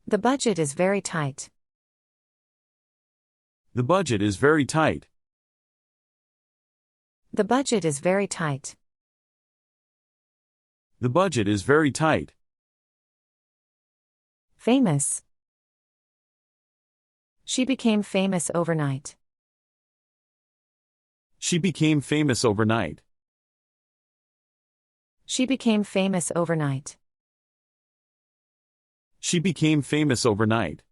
The budget is very tight. The budget is very tight. The budget is very tight. The budget is very tight. Famous. She became famous overnight. She became famous overnight. She became famous overnight. She became famous overnight.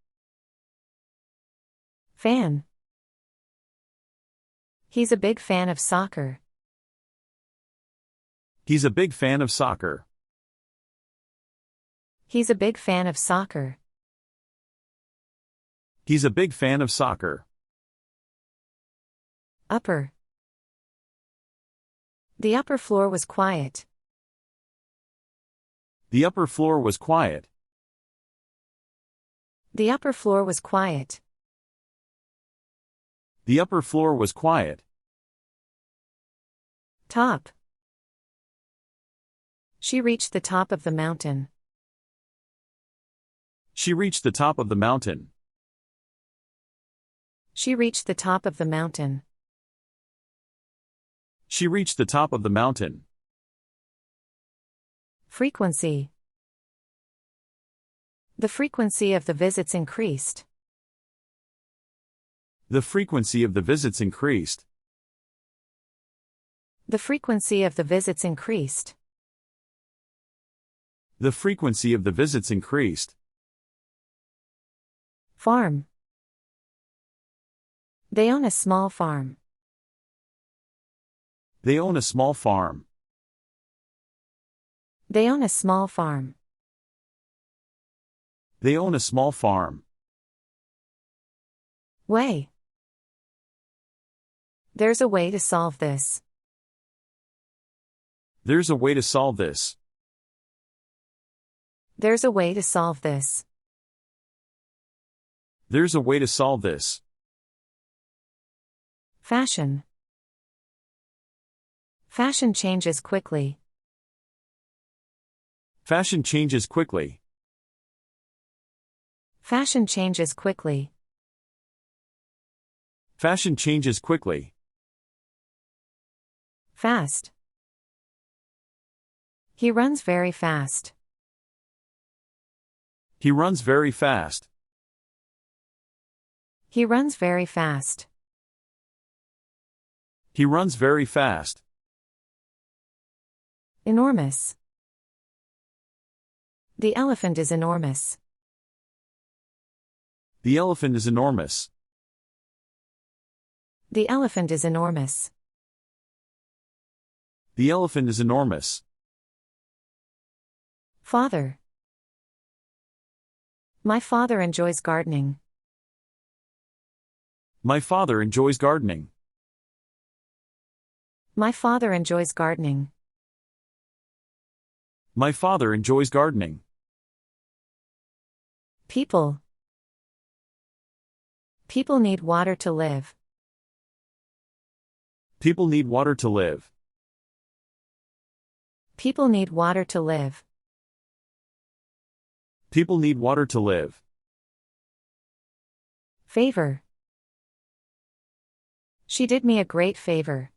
Fan. He's a big fan of soccer. He's a big fan of soccer. He's a big fan of soccer. He's a big fan of soccer. Upper. The upper floor was quiet. The upper floor was quiet. The upper floor was quiet. The upper floor was quiet. Top. She reached the top of the mountain. She reached the top of the mountain. She reached the top of the mountain. She reached the top of the mountain. Frequency. The frequency of the visits increased. The frequency of the visits increased. The frequency of the visits increased. The frequency of the visits increased. Farm. They own a small farm. They own a small farm. They own a small farm. They own a small farm. Way. There's a way to solve this. There's a way to solve this. There's a way to solve this. There's a way to solve this. Fashion. Fashion changes quickly. Fashion changes quickly. Fashion changes quickly. Fashion changes quickly. Fast. He runs very fast. He runs very fast. He runs very fast. He runs very fast. Enormous. The elephant is enormous. The elephant is enormous. The elephant is enormous. The elephant is enormous. Father. My father enjoys gardening. My father enjoys gardening. My father enjoys gardening. My father enjoys gardening. People. People need water to live. People need water to live. People need water to live. People need water to live. Favor. She did me a great favor.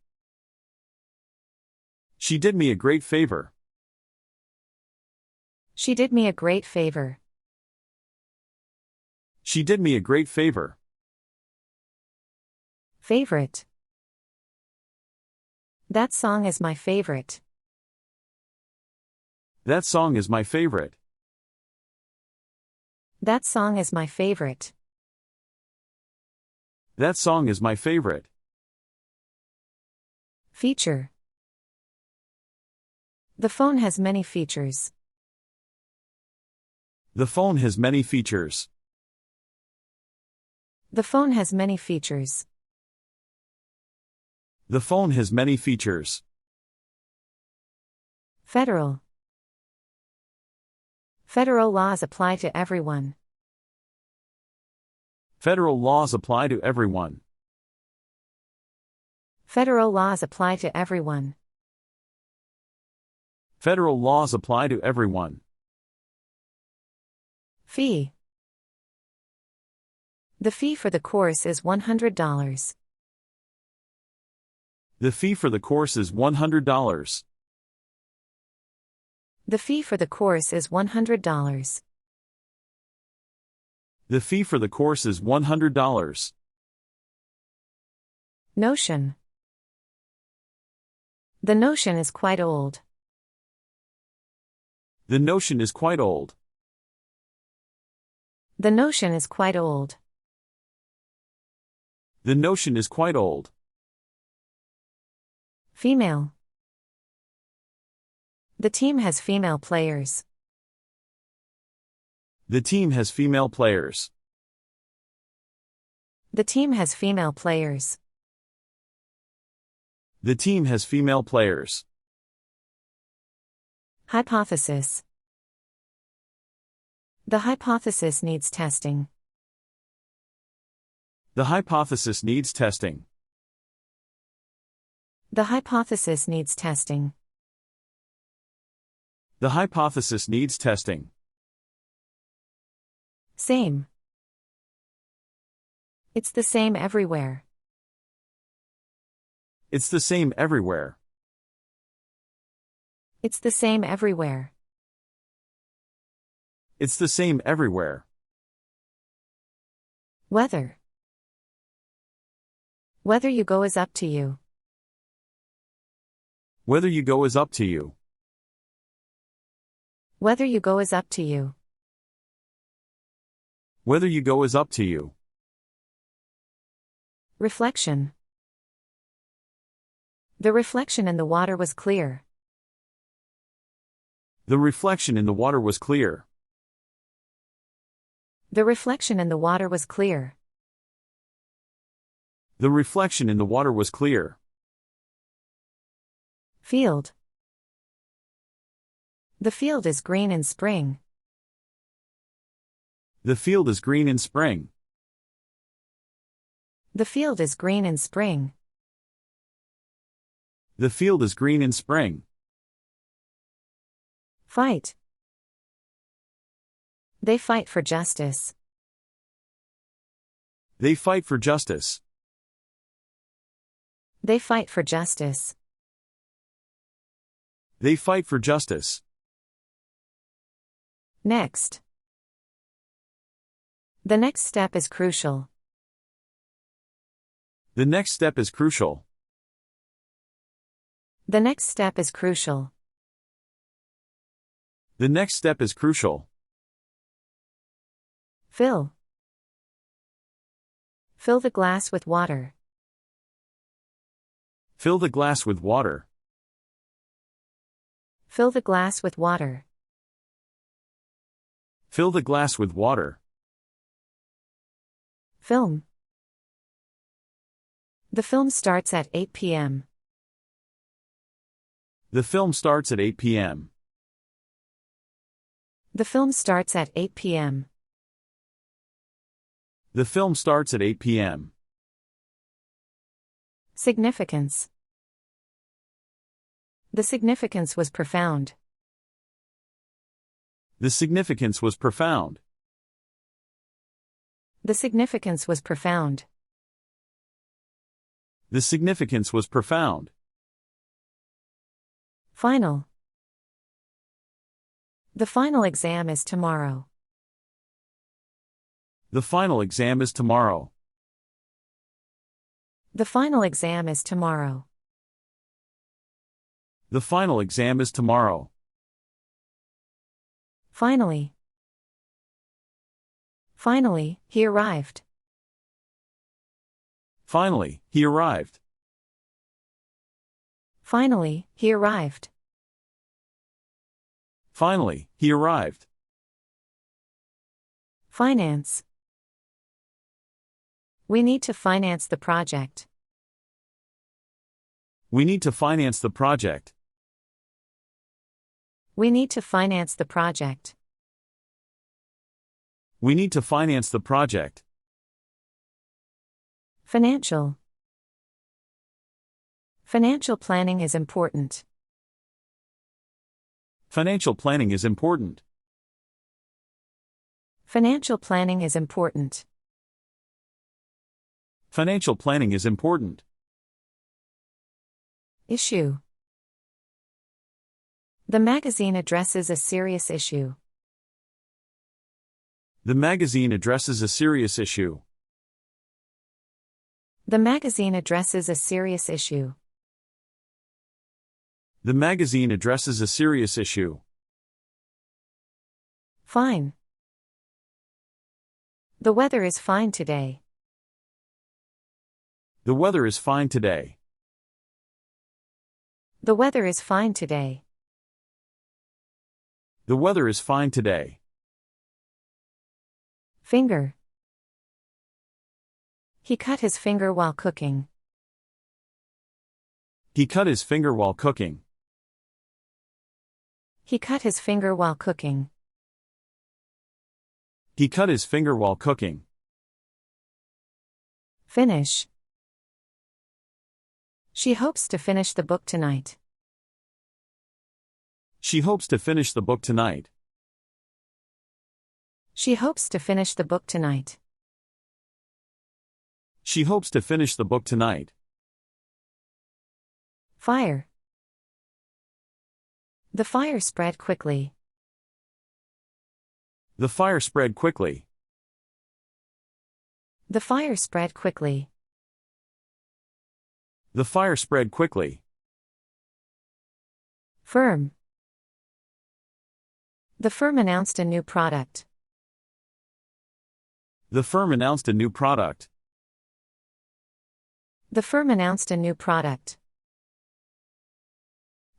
She did me a great favor. She did me a great favor. She did me a great favor. Favorite. That song is my favorite. That song is my favorite. That song is my favorite. That song is my favorite. Feature. The phone has many features. The phone has many features. The phone has many features. The phone has many features. Federal. Federal laws apply to everyone. Federal laws apply to everyone. Federal laws apply to everyone. Federal laws apply to everyone. Fee. The fee for the course is $100. The fee for the course is $100. The fee for the course is $100. The fee for the course is $100. Notion. The notion is quite old. The notion is quite old. The notion is quite old. The notion is quite old. Female. The team has female players. The team has female players. The team has female players. The team has female players. Hypothesis. The hypothesis needs testing. The hypothesis needs testing. The hypothesis needs testing. The hypothesis needs testing. Same. It's the same everywhere. It's the same everywhere. It's the same everywhere. It's the same everywhere. Whether. Whether you go is up to you. Whether you go is up to you. Whether you go is up to you. Whether you go is up to you. Reflection. The reflection in the water was clear. The reflection in the water was clear. The reflection in the water was clear. The reflection in the water was clear. Field. The field is green in spring. The field is green in spring. The field is green in spring. The field is green in spring. Fight. They fight for justice. They fight for justice. They fight for justice. They fight for justice. Next. The next step is crucial. The next step is crucial. The next step is crucial. The next step is crucial. Fill. Fill the glass with water. Fill the glass with water. Fill the glass with water. Fill the glass with water. Film. The film starts at 8 p.m. The film starts at 8 p.m. The film starts at 8 p.m. The film starts at 8 p.m. Significance. The significance was profound. The significance was profound. The significance was profound. The significance was profound. Final. The final exam is tomorrow. The final exam is tomorrow. The final exam is tomorrow. The final exam is tomorrow. Finally. Finally, he arrived. Finally, he arrived. Finally, he arrived. Finally, he arrived. Finance. We need to finance the project. We need to finance the project. We need to finance the project. We need to finance the project. Financial. Financial planning is important. Financial planning is important. Financial planning is important. Financial planning is important. Issue. The magazine addresses a serious issue. The magazine addresses a serious issue. The magazine addresses a serious issue. The magazine addresses a serious issue. Fine. The weather is fine today. The weather is fine today. The weather is fine today. The weather is fine today. Finger. He cut his finger while cooking. He cut his finger while cooking. He cut his finger while cooking. He cut his finger while cooking. Finish. She hopes to finish the book tonight. She hopes to finish the book tonight. She hopes to finish the book tonight. She hopes to finish the book tonight. Fire. The fire spread quickly. The fire spread quickly. The fire spread quickly. The fire spread quickly. Firm. The firm announced a new product. The firm announced a new product. The firm announced a new product.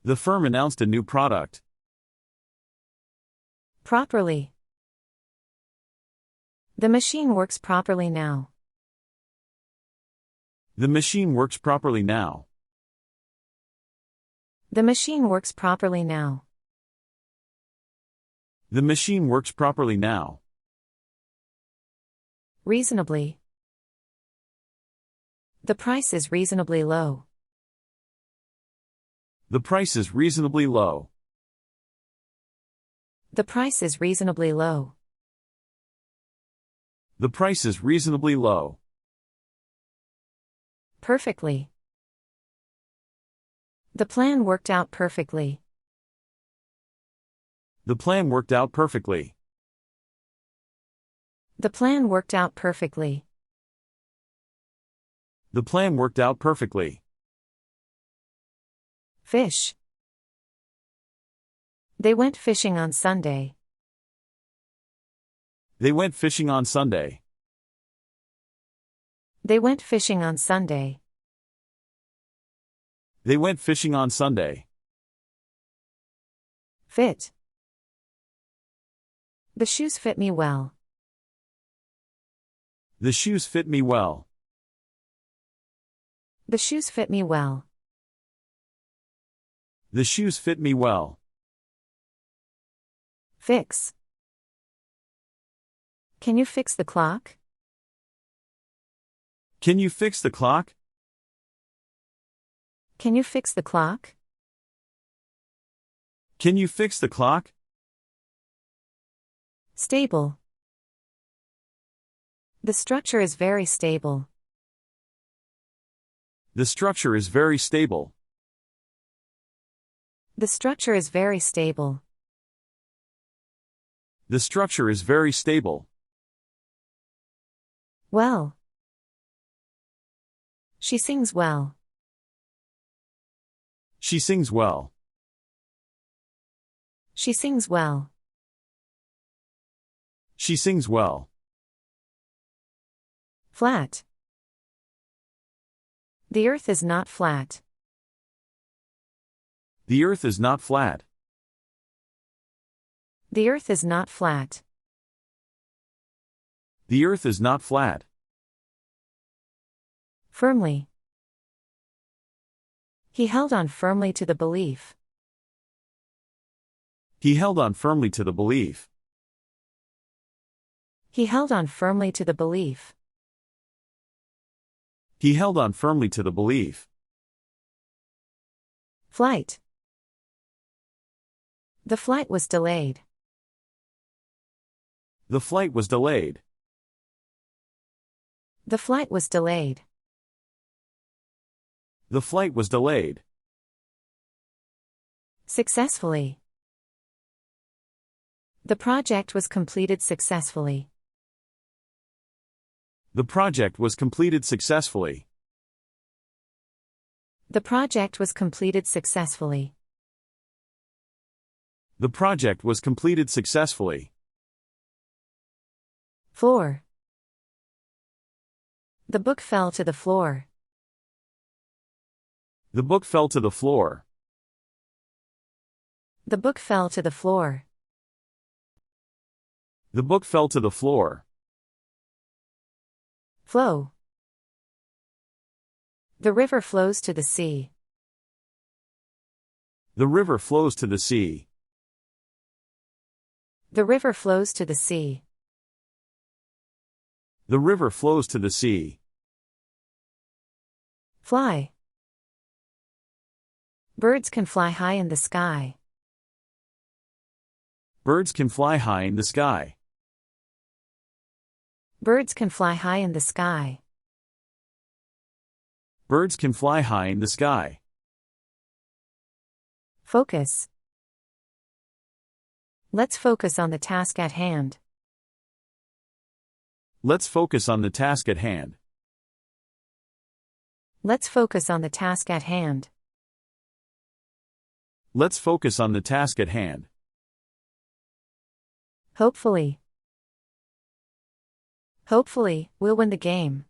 The firm announced a new product. Properly. The machine works properly now. The machine works properly now. The machine works properly now. The machine works properly now. Reasonably. The price is reasonably low. The price is reasonably low. The price is reasonably low. The price is reasonably low. Perfectly. The plan worked out perfectly. The plan worked out perfectly. The plan worked out perfectly. The plan worked out perfectly. Fish. They went fishing on Sunday. They went fishing on Sunday. They went fishing on Sunday. They went fishing on Sunday. Fit. The shoes fit me well. The shoes fit me well. The shoes fit me well. The shoes fit me well. Fix. Can you fix the clock? Can you fix the clock? Can you fix the clock? Can you fix the clock? Stable. The structure is very stable. The structure is very stable. The structure is very stable. The structure is very stable. Well. She sings well. She sings well. She sings well. She sings well. Flat. The earth is not flat. The earth is not flat. The earth is not flat. The earth is not flat. Firmly. He held on firmly to the belief. He held on firmly to the belief. He held on firmly to the belief. He held on firmly to the belief. Flight. The flight was delayed. The flight was delayed. The flight was delayed. The flight was delayed. Successfully. The project was completed successfully. The project was completed successfully. The project was completed successfully. The project was completed successfully. Floor. The book fell to the floor. The book fell to the floor. The book fell to the floor. The book fell to the floor. Flow. The river flows to the sea. The river flows to the sea. The river flows to the sea. The river flows to the sea. Fly. Birds can fly high in the sky. Birds can fly high in the sky. Birds can fly high in the sky. Birds can fly high in the sky. Focus. Let's focus on the task at hand. Let's focus on the task at hand. Let's focus on the task at hand. Let's focus on the task at hand. Hopefully. Hopefully, we'll win the game.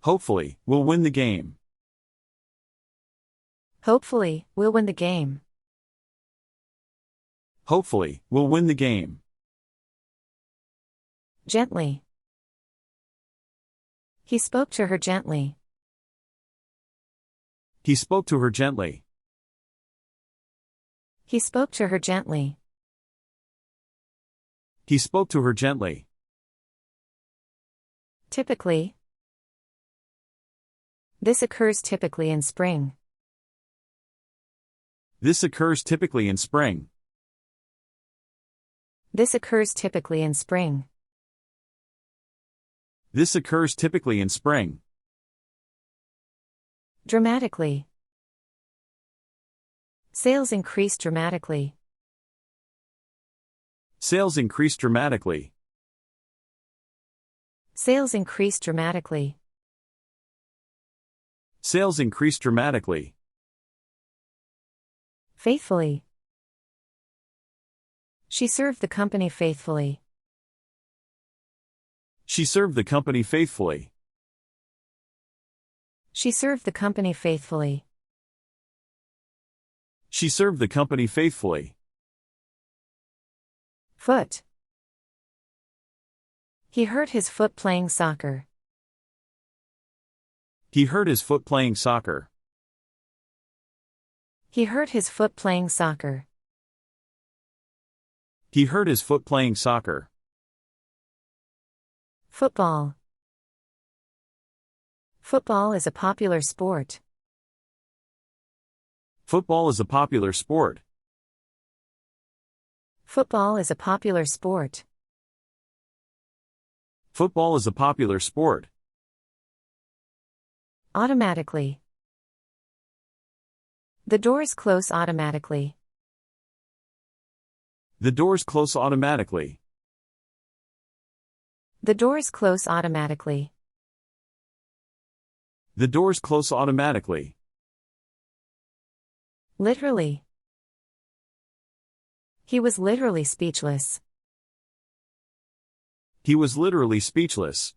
Hopefully, we'll win the game. Hopefully, we'll win the game. Hopefully, we'll win the game. Gently. He spoke to her gently. He spoke to her gently. He spoke to her gently. He spoke to her gently. Typically. This occurs typically in spring. This occurs typically in spring. This occurs typically in spring. This occurs typically in spring. Dramatically. Sales increased dramatically. Sales increased dramatically. Sales increased dramatically. Sales increased dramatically. Faithfully. She served the company faithfully. She served the company faithfully. She served the company faithfully. She served the company faithfully. Foot. He hurt his foot playing soccer. He hurt his foot playing soccer. He hurt his foot playing soccer. He hurt his foot playing soccer. Football. Football is a popular sport. Football is a popular sport. Football is a popular sport. Football is a popular sport. Automatically. The doors close automatically. The doors close automatically. The doors close automatically. The doors close automatically. Literally. He was literally speechless. He was literally speechless.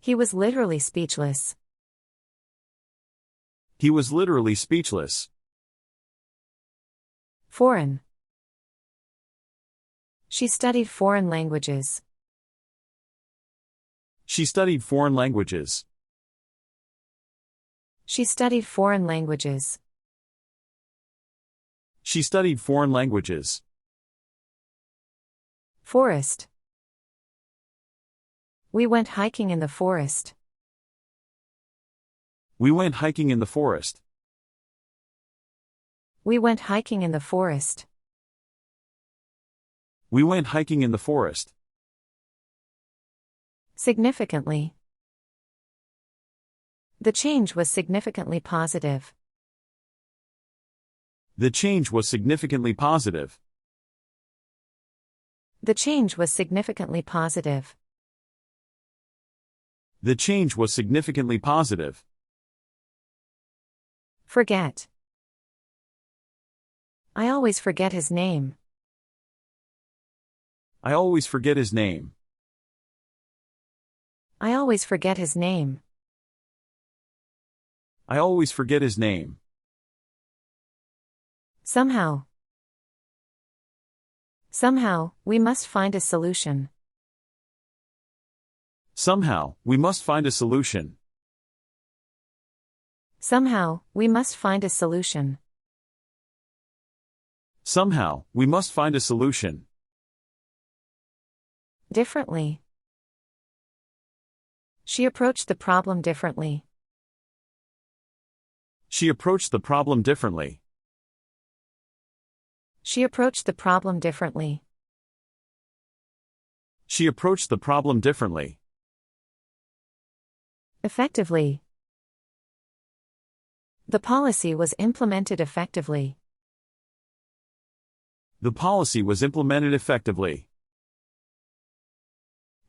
He was literally speechless. He was literally speechless. Foreign. She studied foreign languages. She studied foreign languages. She studied foreign languages. She studied foreign languages. Forest. We went hiking in the forest. We went hiking in the forest. We went hiking in the forest. We went hiking in the forest. Significantly. The change was significantly positive. The change was significantly positive. The change was significantly positive. The change was significantly positive. Forget. I always forget his name. I always forget his name. I always forget his name. I always forget his name. Somehow. Somehow, we must find a solution. Somehow, we must find a solution. Somehow, we must find a solution. Somehow, we must find a solution. Differently. She approached the problem differently. She approached the problem differently. She approached the problem differently. She approached the problem differently. Effectively. The policy was implemented effectively. The policy was implemented effectively.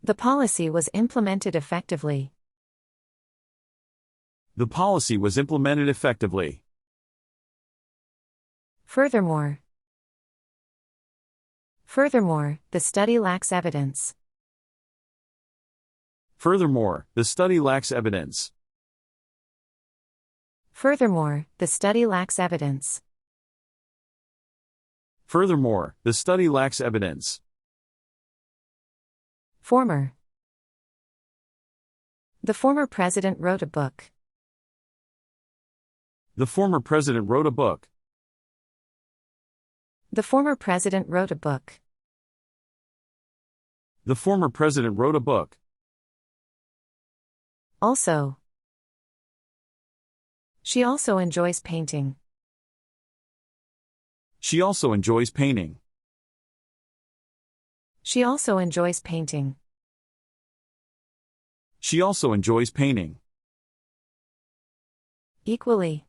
The policy was implemented effectively. The policy was implemented effectively. Furthermore. Furthermore, the study lacks evidence. Furthermore, the study lacks evidence. Furthermore, the study lacks evidence. Furthermore, the study lacks evidence. Former. The former president wrote a book. The former president wrote a book. The former president wrote a book. The former president wrote a book. Also. She also enjoys painting. She also enjoys painting. She also enjoys painting. She also enjoys painting. Equally.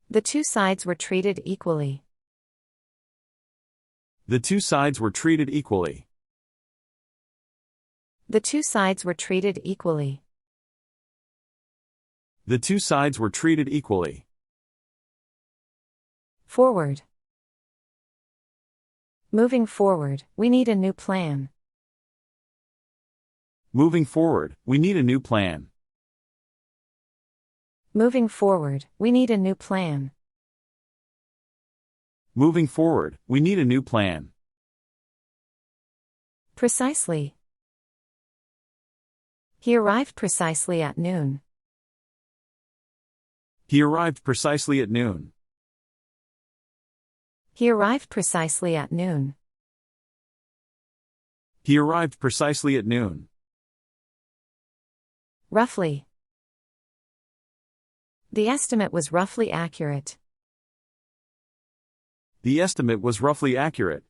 The two sides were treated equally. The two sides were treated equally. The two sides were treated equally. The two sides were treated equally. Forward. Moving forward, we need a new plan. Moving forward, we need a new plan. Moving forward, we need a new plan. Moving forward, we need a new plan. Precisely. He arrived precisely at noon. He arrived precisely at noon. He arrived precisely at noon. He arrived precisely at noon. Roughly. The estimate was roughly accurate. The estimate was roughly accurate.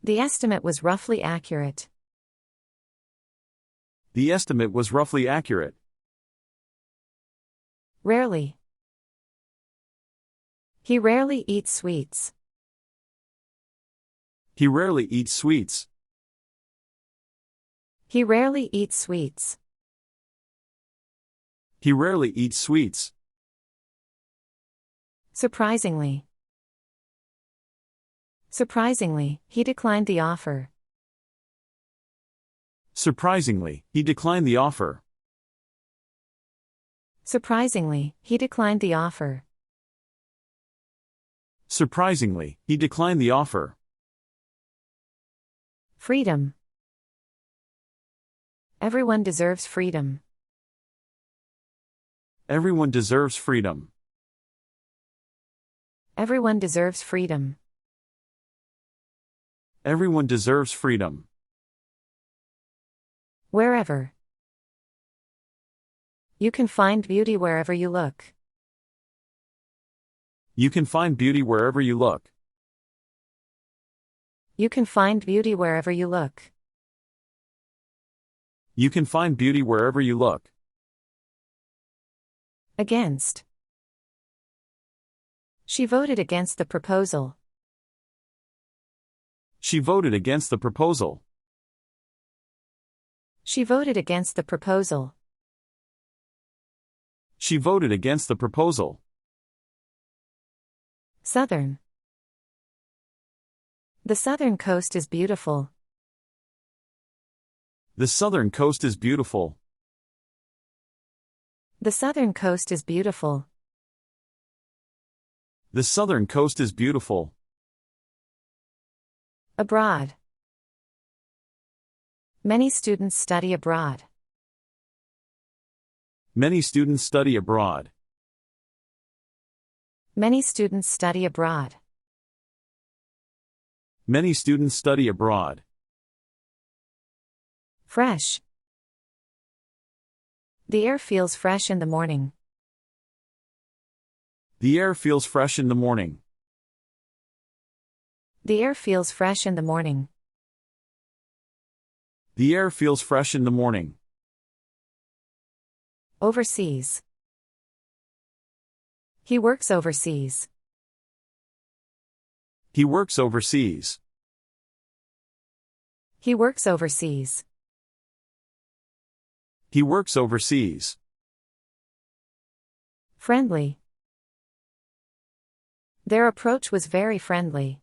The estimate was roughly accurate. The estimate was roughly accurate. Rarely. He rarely eats sweets. He rarely eats sweets. He rarely eats sweets. He rarely eats sweets. Surprisingly. Surprisingly, he declined the offer. Surprisingly, he declined the offer. Surprisingly, he declined the offer. Surprisingly, he declined the offer. Freedom. Everyone deserves freedom. Everyone deserves freedom. Everyone deserves freedom. Everyone deserves freedom. Wherever. You can find beauty wherever you look. You can find beauty wherever you look. You can find beauty wherever you look. You can find beauty wherever you look. Against. She voted against the proposal. She voted against the proposal. She voted against the proposal. She voted against the proposal. Southern. The southern coast is beautiful. The southern coast is beautiful. The southern coast is beautiful. The southern coast is beautiful. Abroad. Many students study abroad. Many students study abroad. Many students study abroad. Many students study abroad. Fresh. The air feels fresh in the morning. The air feels fresh in the morning. The air feels fresh in the morning. The air feels fresh in the morning. Overseas. He works overseas. He works overseas. He works overseas. He works overseas. Friendly. Their approach was very friendly.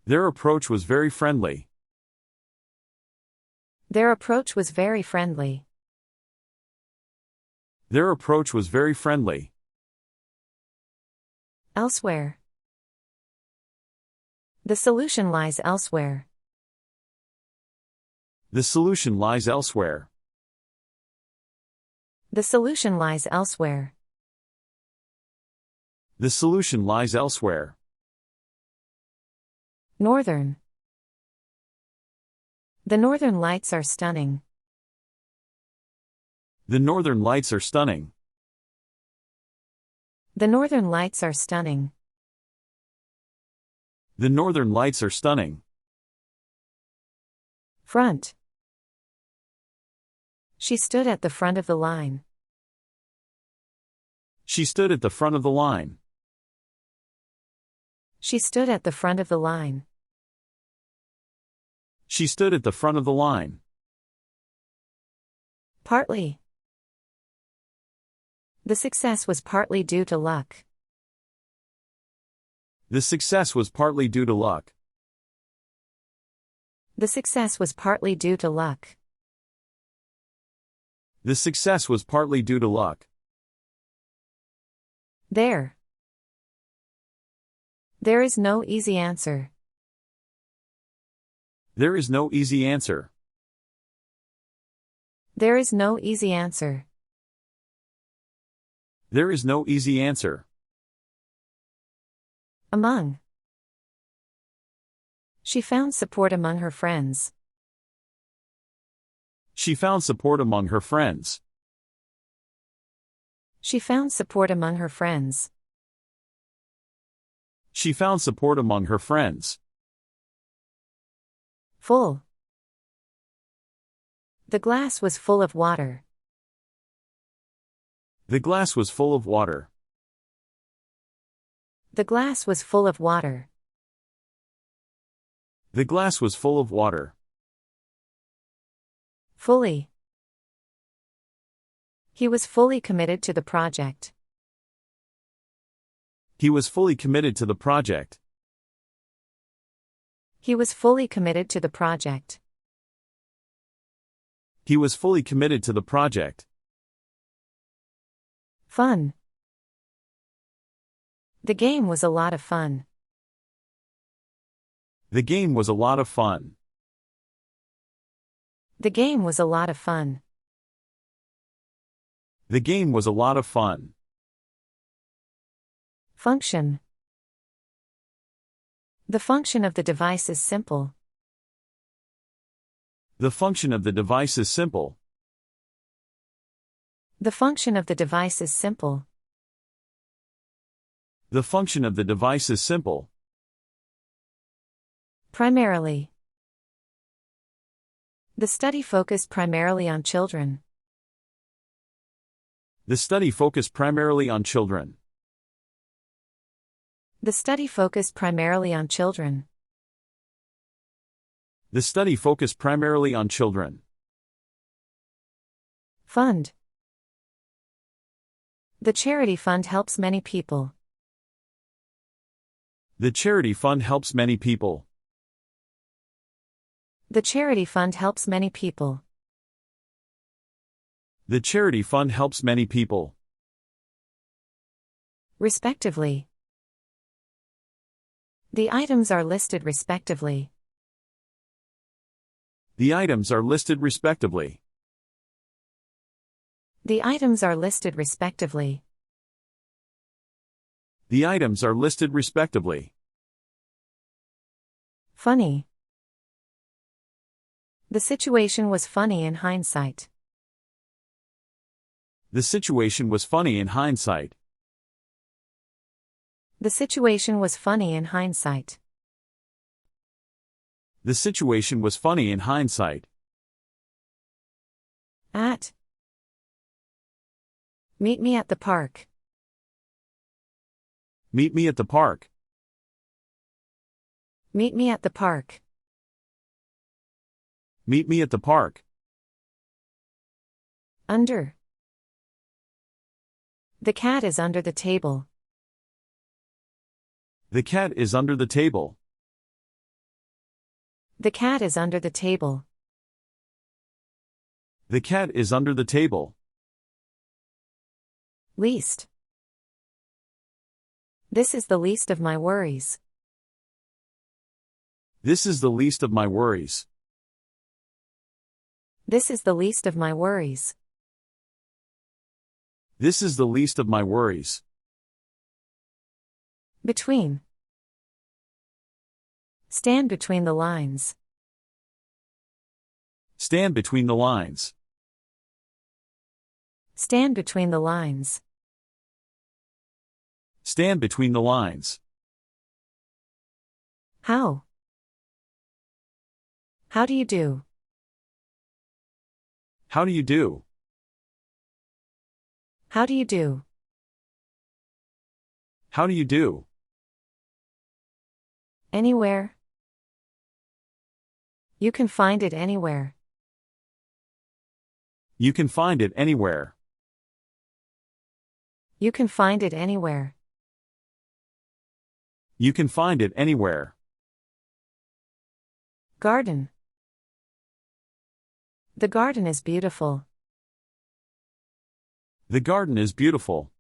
Their approach was very friendly. Their approach was very friendly. Their approach was very friendly. Elsewhere. The solution lies elsewhere. The solution lies elsewhere. The solution lies elsewhere. The solution lies elsewhere. Northern. The northern lights are stunning. The northern lights are stunning. The northern lights are stunning. The northern lights are stunning. Front. She stood at the front of the line. She stood at the front of the line. She stood at the front of the line. She stood at the front of the line. Partly. The success was partly due to luck. The success was partly due to luck. The success was partly due to luck. The success was partly due to luck. There. There is no easy answer. There is no easy answer. There is no easy answer. There is no easy answer. Among. She found support among her friends. She found support among her friends. She found support among her friends. She found support among her friends. Full. The glass was full of water. The glass was full of water. The glass was full of water. The glass was full of water. Fully. He was fully committed to the project. He was fully committed to the project. He was fully committed to the project. He was fully committed to the project. Fun. The game was a lot of fun. The game was a lot of fun. The game was a lot of fun. The game was a lot of fun. Function. The function of the device is simple. The function of the device is simple. The function of the device is simple. The function of the device is simple. Primarily. The study focused primarily on children. The study focused primarily on children. The study focused primarily on children. The study focused primarily on children. Fund. The charity fund helps many people. The charity fund helps many people. The charity fund helps many people. The charity fund helps many people. Respectively. The items are listed respectively. The items are listed respectively. The items are listed respectively. The items are listed respectively. Funny. The situation was funny in hindsight. The situation was funny in hindsight. The situation was funny in hindsight. The situation was funny in hindsight. At. Meet me at the park. Meet me at the park. Meet me at the park. Meet me at the park. Under. The cat is under the table. The cat is under the table. The cat is under the table. The cat is under the table. Least. This is the least of my worries. This is the least of my worries. This is the least of my worries. This is the least of my worries. Between. Stand between the lines. Stand between the lines. Stand between the lines. Stand between the lines. How? How do you do? How do you do? How do you do? How do you do? Anywhere. You can find it anywhere. You can find it anywhere. You can find it anywhere. You can find it anywhere. Garden. The garden is beautiful. The garden is beautiful.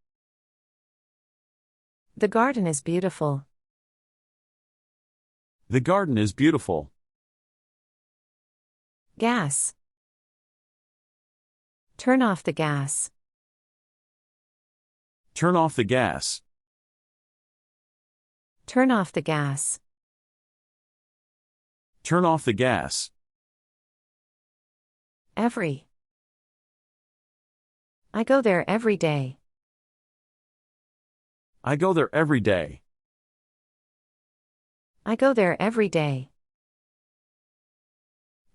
The garden is beautiful. The garden is beautiful. Gas. Turn off the gas. Turn off the gas. Turn off the gas. Turn off the gas. Every. I go there every day. I go there every day. I go there every day.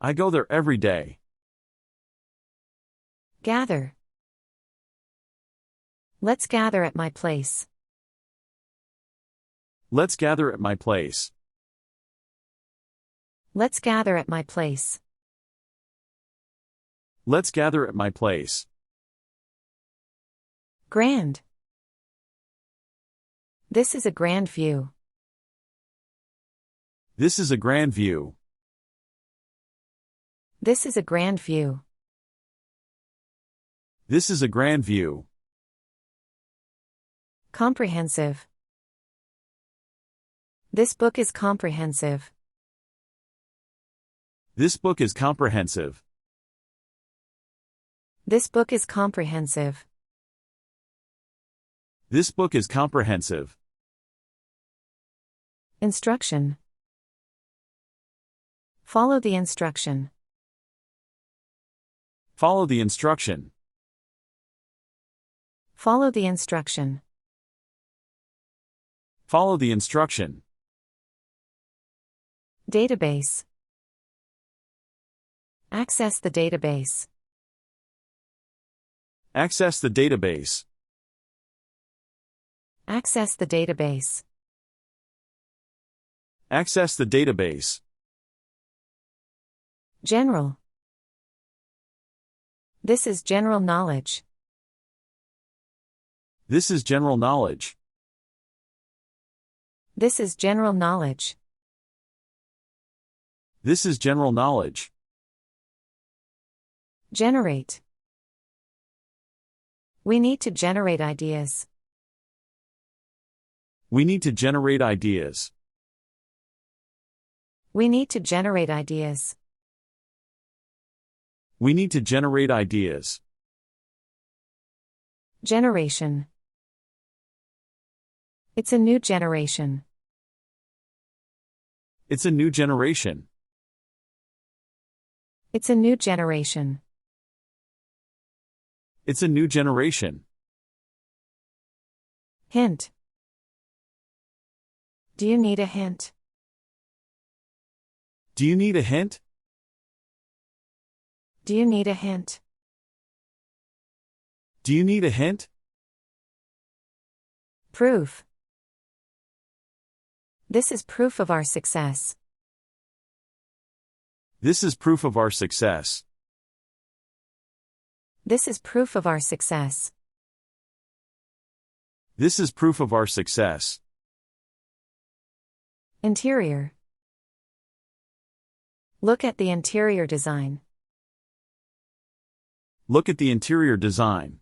I go there every day. Gather. Let's gather at my place. Let's gather at my place. Let's gather at my place. Let's gather at my place. Grand. This is a grand view. This is a grand view. This is a grand view. This is a grand view. Comprehensive. This book is comprehensive. This book is comprehensive. This book is comprehensive. This book is comprehensive. Instruction. Follow the instruction. Follow the instruction. Follow the instruction. Follow the instruction. Database. Access the database. Access the database. Access the database. Access the database. General. This is general knowledge. This is general knowledge. This is general knowledge. This is general knowledge. Generate. We need to generate ideas. We need to generate ideas. We need to generate ideas. We need to generate ideas. Generation. It's a new generation. It's a new generation. It's a new generation. It's a new generation. Hint. Do you need a hint? Do you need a hint? Do you need a hint? Do you need a hint? Proof. This is proof of our success. This is proof of our success. This is proof of our success. This is proof of our success. Interior. Look at the interior design. Look at the interior design.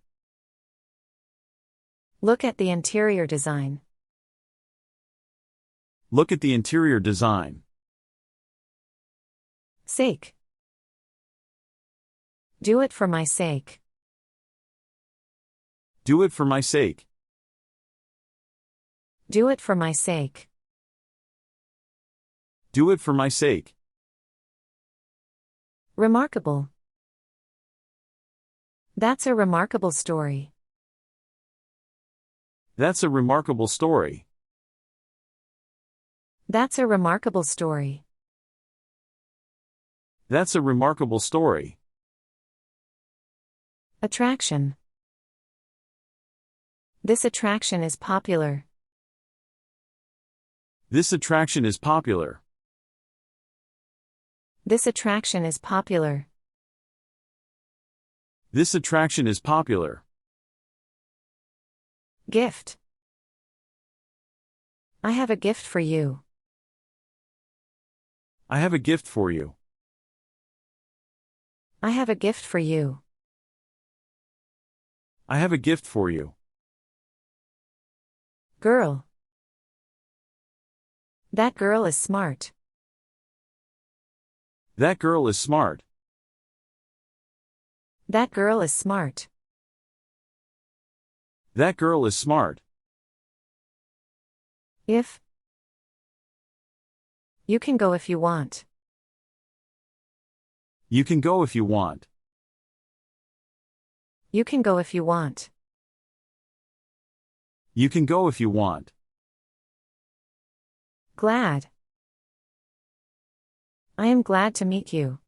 Look at the interior design. Look at the interior design. Sake. Do it for my sake. Do it for my sake. Do it for my sake. Do it for my sake. Remarkable. That's a remarkable story. That's a remarkable story. That's a remarkable story. That's a remarkable story. Attraction. This attraction is popular. This attraction is popular. This attraction is popular. This attraction is popular. Gift. I have a gift for you. I have a gift for you. I have a gift for you. I have a gift for you. Girl. That girl is smart. That girl is smart. That girl is smart. That girl is smart. If. You can go if you want. You can go if you want. You can go if you want. You can go if you want. Glad. I am glad to meet you.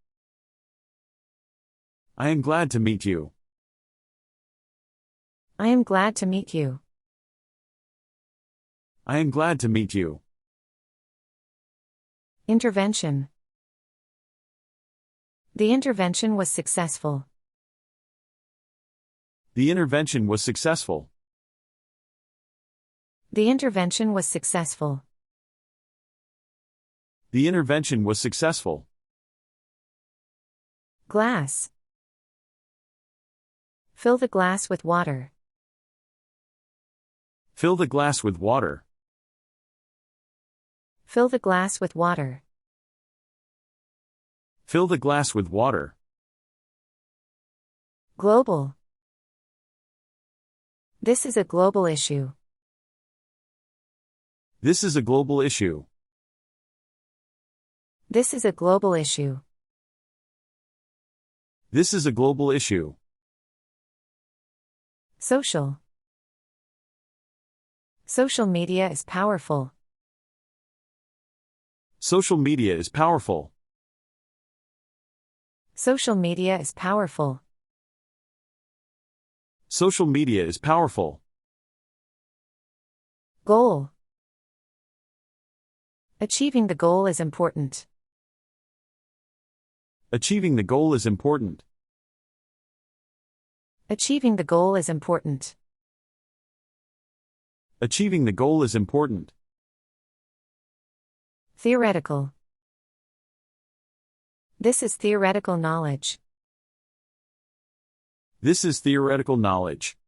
I am glad to meet you. I am glad to meet you. I am glad to meet you. Intervention. The intervention was successful. The intervention was successful. The intervention was successful. The intervention was successful. Glass. Fill the glass with water. Fill the glass with water. Fill the glass with water. Fill the glass with water. Global. This is a global issue. This is a global issue. This is a global issue. This is a global issue. Social. Social media is powerful. Social media is powerful. Social media is powerful. Social media is powerful. Goal. Achieving the goal is important. Achieving the goal is important. Achieving the goal is important. Achieving the goal is important. Theoretical. This is theoretical knowledge. This is theoretical knowledge.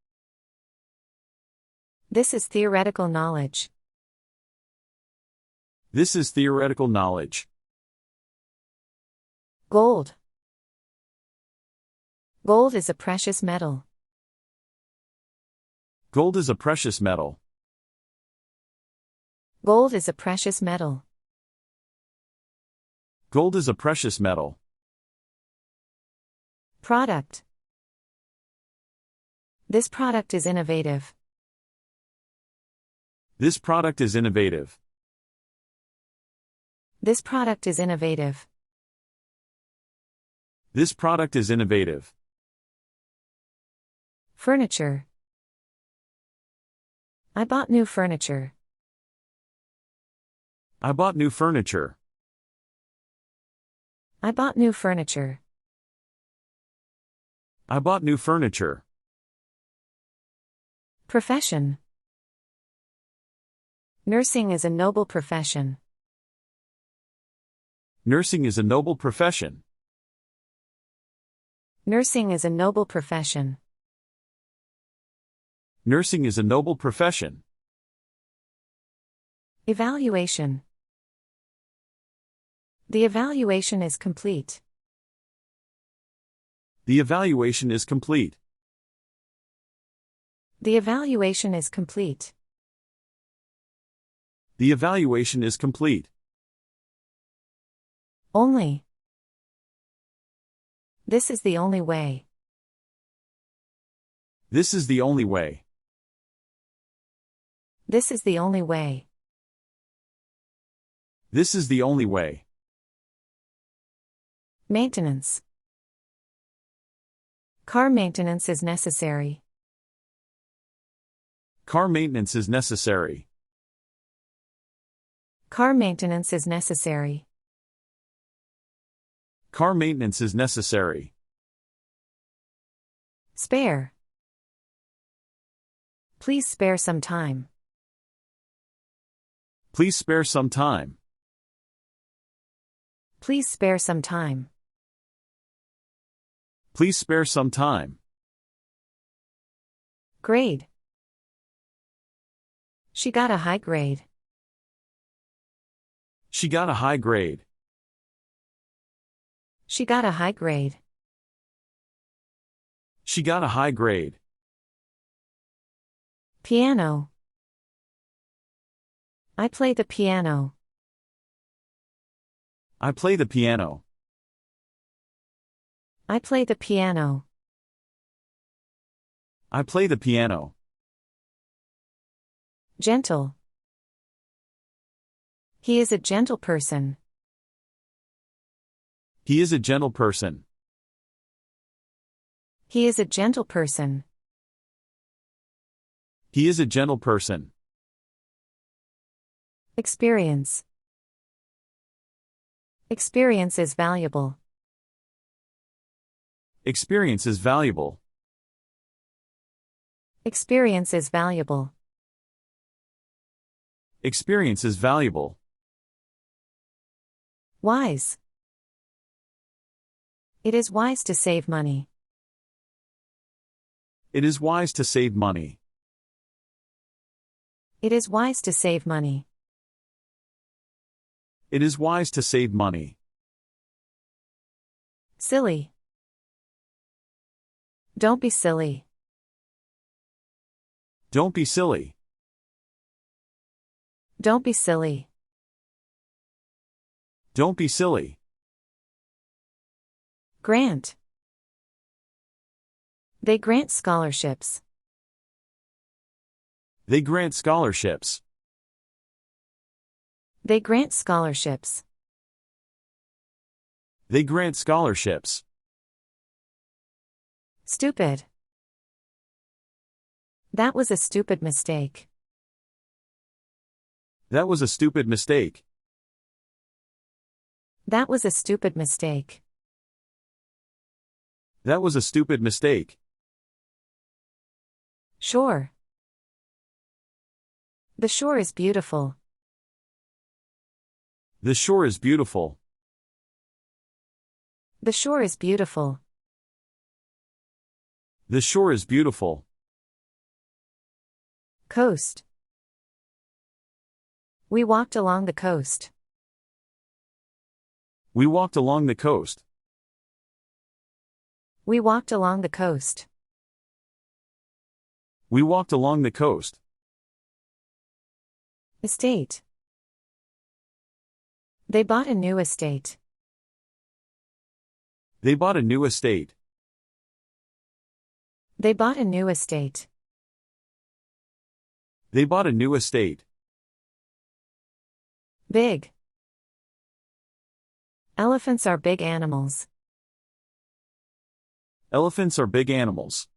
This is theoretical knowledge. This is theoretical knowledge. Gold. Gold is a precious metal. Gold is a precious metal. Gold is a precious metal. Gold is a precious metal. Product. This product is innovative. This product is innovative. This product is innovative. This product is innovative. Furniture. I bought new furniture. I bought new furniture. I bought new furniture. I bought new furniture. Profession. Nursing is a noble profession. Nursing is a noble profession. Nursing is a noble profession. Nursing is a noble profession. Evaluation. The evaluation is complete. The evaluation is complete. The evaluation is complete. The evaluation is complete. Only. This is the only way. This is the only way. This is the only way. This is the only way. Maintenance. Car maintenance is necessary. Car maintenance is necessary. Car maintenance is necessary. Car maintenance is necessary. Spare. Please spare some time. Please spare some time. Please spare some time. Please spare some time. Grade. She got a high grade. She got a high grade. She got a high grade. She got a high grade. Piano. I play the piano. I play the piano. I play the piano. I play the piano. Gentle. He is a gentle person. He is a gentle person. He is a gentle person. He is a gentle person. Experience. Experience is valuable. Experience is valuable. Experience is valuable. Experience is valuable. Wise. It is wise to save money. It is wise to save money. It is wise to save money. It is wise to save money. Silly. Don't be silly. Don't be silly. Don't be silly. Don't be silly. Grant. They grant scholarships. They grant scholarships. They grant scholarships. They grant scholarships. Stupid. That was a stupid mistake. That was a stupid mistake. That was a stupid mistake. That was a stupid mistake. Shore. The shore is beautiful. The shore is beautiful. The shore is beautiful. The shore is beautiful. Coast. We walked along the coast. We walked along the coast. We walked along the coast. We walked along the coast. Estate. They bought a new estate. They bought a new estate. They bought a new estate. They bought a new estate. Big. Elephants are big animals. Elephants are big animals.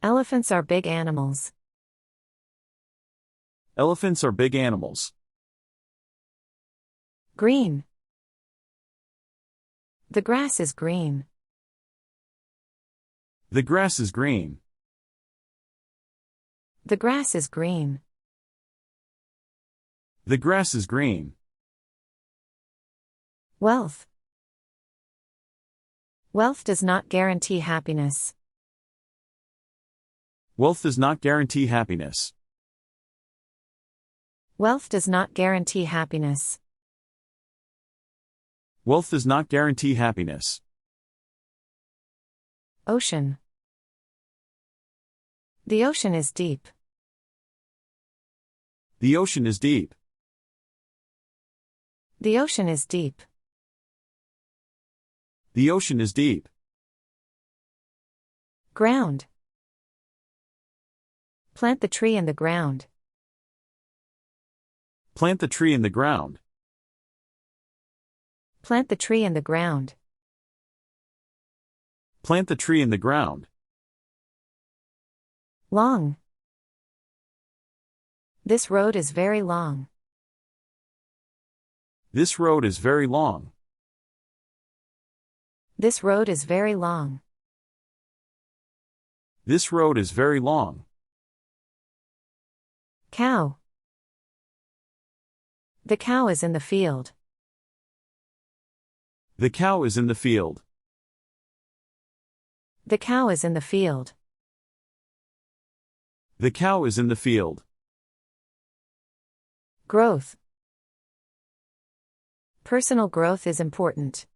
Elephants are big animals. Elephants are big animals. Green. The grass is green. The grass is green. The grass is green. The grass is green. Wealth. Wealth does not guarantee happiness. Wealth does not guarantee happiness. Wealth does not guarantee happiness. Wealth does not guarantee happiness. Ocean. The ocean is deep. The ocean is deep. The ocean is deep. The ocean is deep. Ground. Plant the tree in the ground. Plant the tree in the ground. Plant the tree in the ground. Plant the tree in the ground. Long. This road is very long. This road is very long. This road is very long. This road is very long. Cow. The cow is in the field. The cow is in the field. The cow is in the field. The cow is in the field. Growth. Personal growth is important.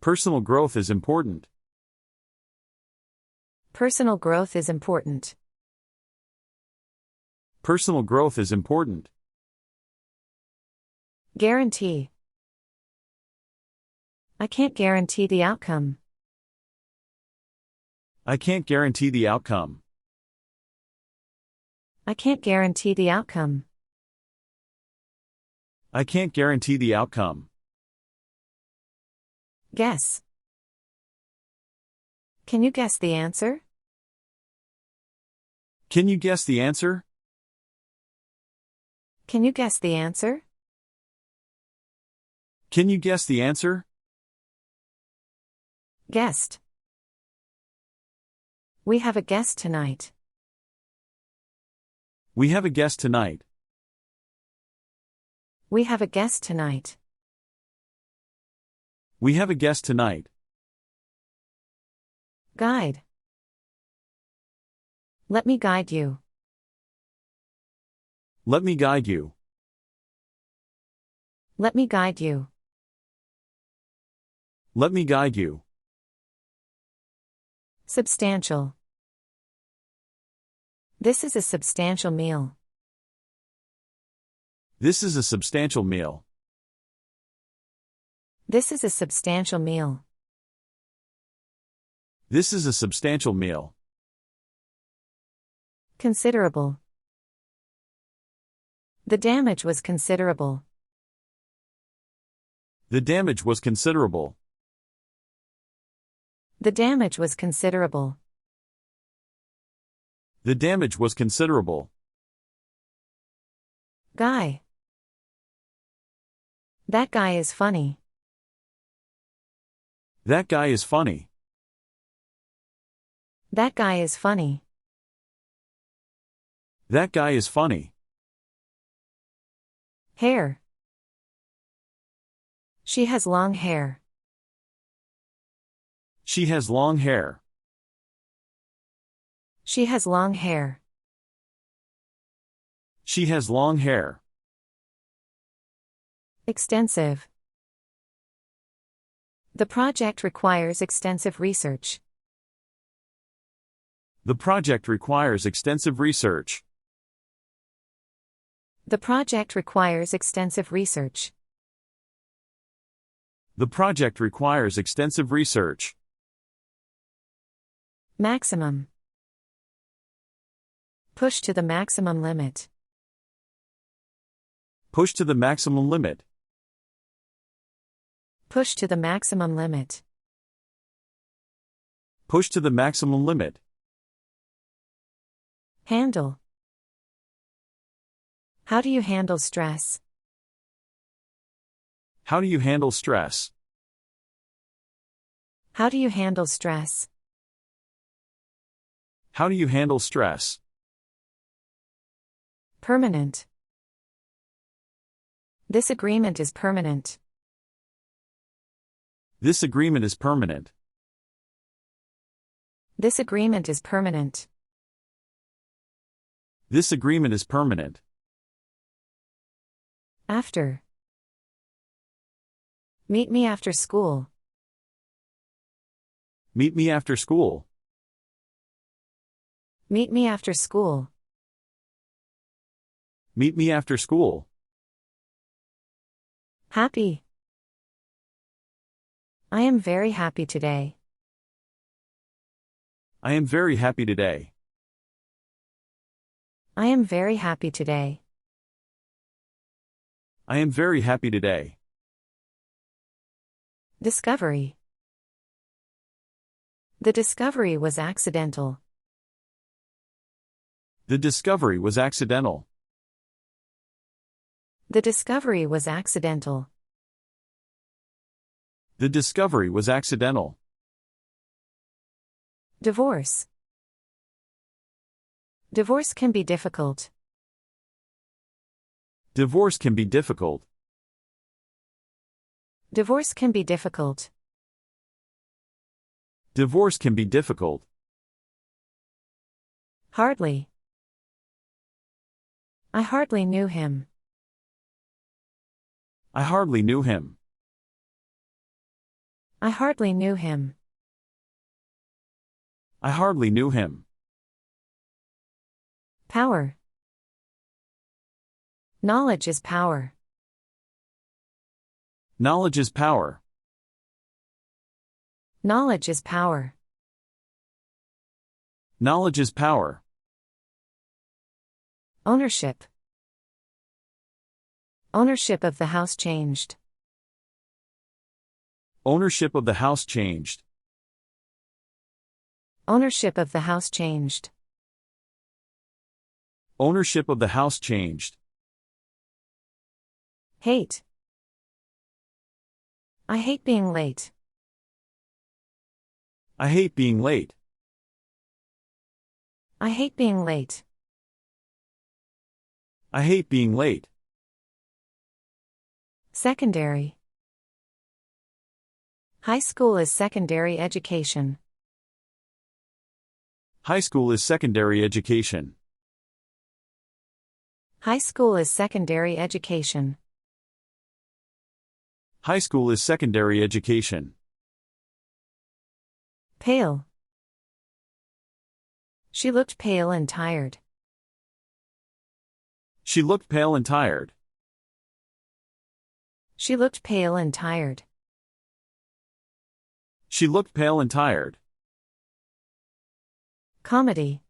Personal growth is important. Personal growth is important. Personal growth is important. Guarantee. I can't guarantee the outcome. I can't guarantee the outcome. I can't guarantee the outcome. I can't guarantee the outcome. Guess. Can you guess the answer? Can you guess the answer? Can you guess the answer? Can you guess the answer? Guest. We have a guest tonight. We have a guest tonight. We have a guest tonight. We have a guest tonight. Guide. Let me guide you. Let me guide you. Let me guide you. Let me guide you. Substantial. This is a substantial meal. This is a substantial meal. This is a substantial meal. This is a substantial meal. Considerable. The damage was considerable. The damage was considerable. The damage was considerable. The damage was considerable. Guy. That guy is funny. That guy is funny. That guy is funny. That guy is funny. Hair. She has long hair. She has long hair. She has long hair. She has long hair. Extensive. The project requires extensive research. The project requires extensive research. The project requires extensive research. The project requires extensive research. Maximum. Push to the maximum limit. Push to the maximum limit. Push to the maximum limit. Push to the maximum limit. Handle. How do you handle stress? How do you handle stress? How do you handle stress? How do you handle stress? Permanent. This agreement is permanent. This agreement is permanent. This agreement is permanent. This agreement is permanent. After. Meet me after school. Meet me after school. Meet me after school. Meet me after school. Happy. I am very happy today. I am very happy today. I am very happy today. I am very happy today. Discovery. The discovery was accidental. The discovery was accidental. The discovery was accidental. The discovery was accidental. Divorce. Divorce can be difficult. Divorce can be difficult. Divorce can be difficult. Divorce can be difficult. Hardly. I hardly knew him. I hardly knew him. I hardly knew him. I hardly knew him. Power. Knowledge is power. Knowledge is power. Knowledge is power. Knowledge is power. Ownership. Ownership of the house changed. Ownership of the house changed. Ownership of the house changed. Ownership of the house changed. Hate. I hate being late. I hate being late. I hate being late. I hate being late. Secondary. High school is secondary education. High school is secondary education. High school is secondary education. High school is secondary education. Pale. She looked pale and tired. She looked pale and tired. She looked pale and tired. She looked pale and tired. Comedy.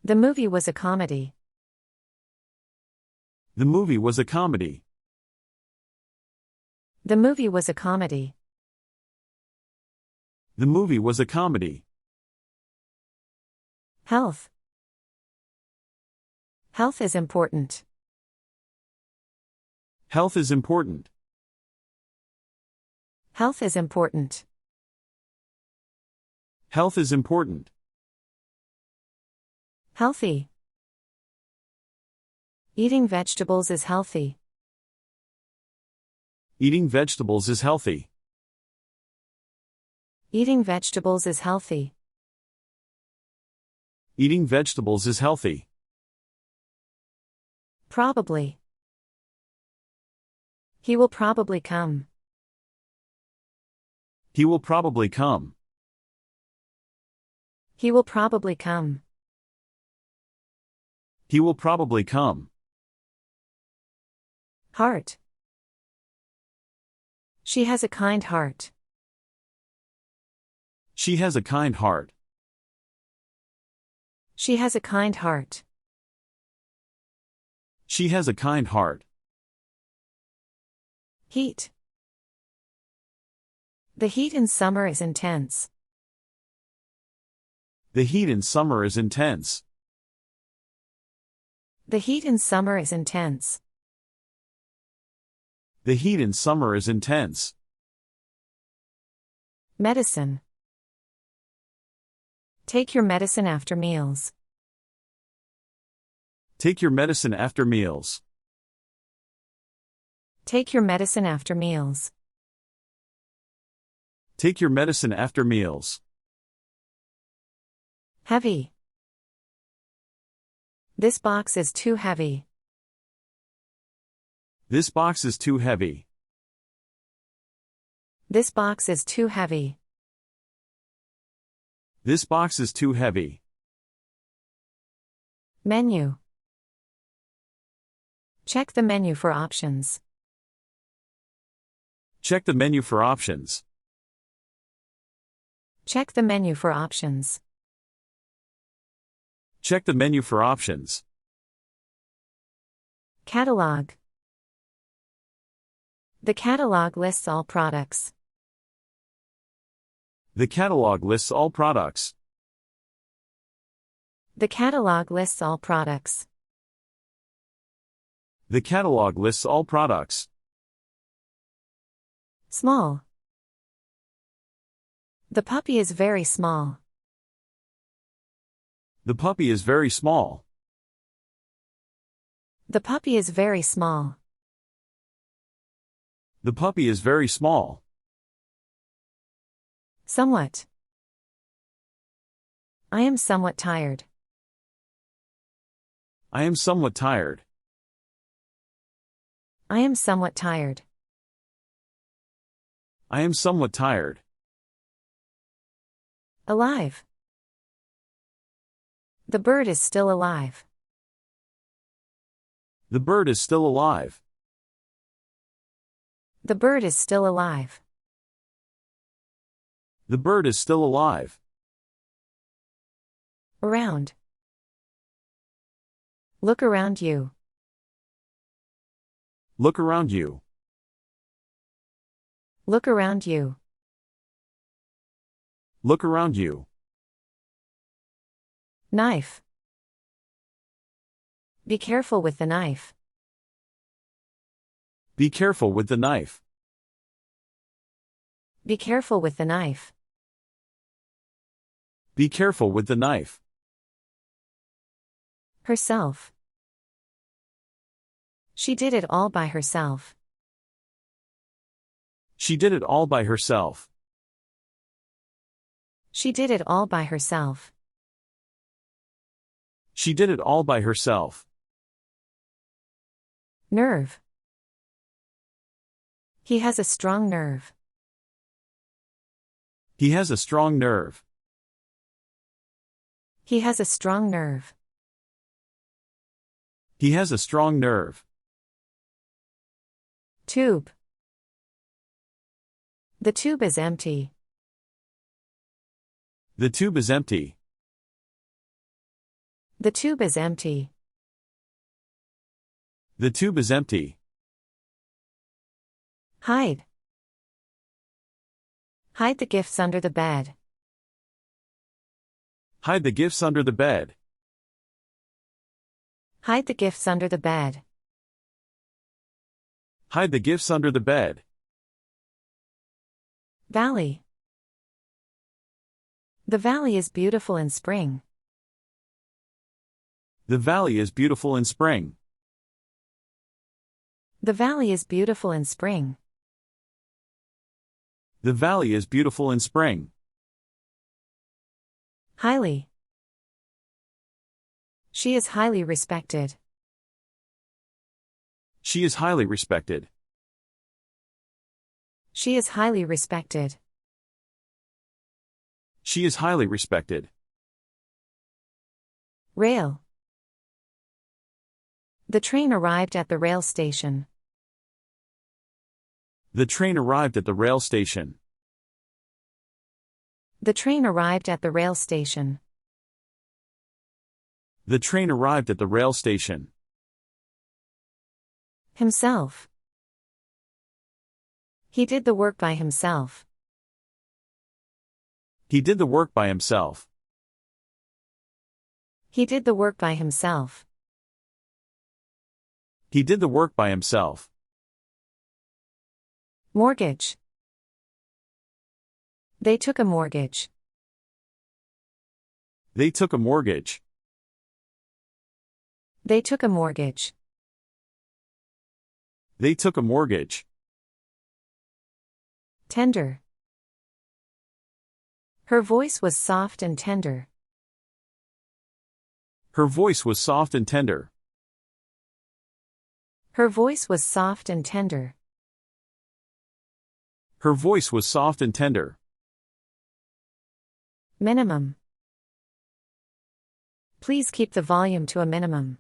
The movie was a comedy. The movie was a comedy. The movie was a comedy. The movie was a comedy. Health. Health is important. Health is important. Health is important. Health is important. Healthy. Eating vegetables is healthy. Eating vegetables is healthy. Eating vegetables is healthy. Eating vegetables is healthy. Probably. He will probably come. He will probably come. He will probably come. He will probably come. Heart. She has a kind heart. She has a kind heart. She has a kind heart. She has a kind heart. Heat. The heat in summer is intense. The heat in summer is intense. The heat in summer is intense. The heat in summer is intense. Medicine. Take your medicine after meals. Take your medicine after meals. Take your medicine after meals. Take your medicine after meals. Heavy. This box is too heavy. This box is too heavy. This box is too heavy. This box is too heavy. Menu. Check the menu for options. Check the menu for options. Check the menu for options. Check the menu for options. Catalog. The catalog lists all products. The catalog lists all products. The catalog lists all products. The catalog lists all products. Small. The puppy is very small. The puppy is very small. The puppy is very small. The puppy is very small. Somewhat. I am somewhat tired. I am somewhat tired. I am somewhat tired. I am somewhat tired. Alive. The bird is still alive. The bird is still alive. The bird is still alive. The bird is still alive. Around. Look around you. Look around you. Look around you. Look around you. Knife. Be careful with the knife. Be careful with the knife. Be careful with the knife. Be careful with the knife. Herself. She did it all by herself. She did it all by herself. She did it all by herself. She did it all by herself. Nerve. He has a strong nerve. He has a strong nerve. He has a strong nerve. He has a strong nerve. Tube. The tube is empty. The tube is empty. The tube is empty. The tube is empty. Hide. Hide the gifts under the bed. Hide the gifts under the bed. Hide the gifts under the bed. Hide the gifts under the bed. Valley. The valley is beautiful in spring. The valley is beautiful in spring. The valley is beautiful in spring. The valley is beautiful in spring. Highly. She is highly respected. She is highly respected. She is highly respected. She is highly respected. Rail. The train arrived at the rail station. The train arrived at the rail station. The train arrived at the rail station. The train arrived at the rail station. Himself. He did the work by himself. He did the work by himself. He did the work by himself. He did the work by himself. Mortgage. They took a mortgage. They took a mortgage. They took a mortgage. They took a mortgage. Tender. Her voice was soft and tender. Her voice was soft and tender. Her voice was soft and tender. Her voice was soft and tender. Minimum. Please keep the volume to a minimum.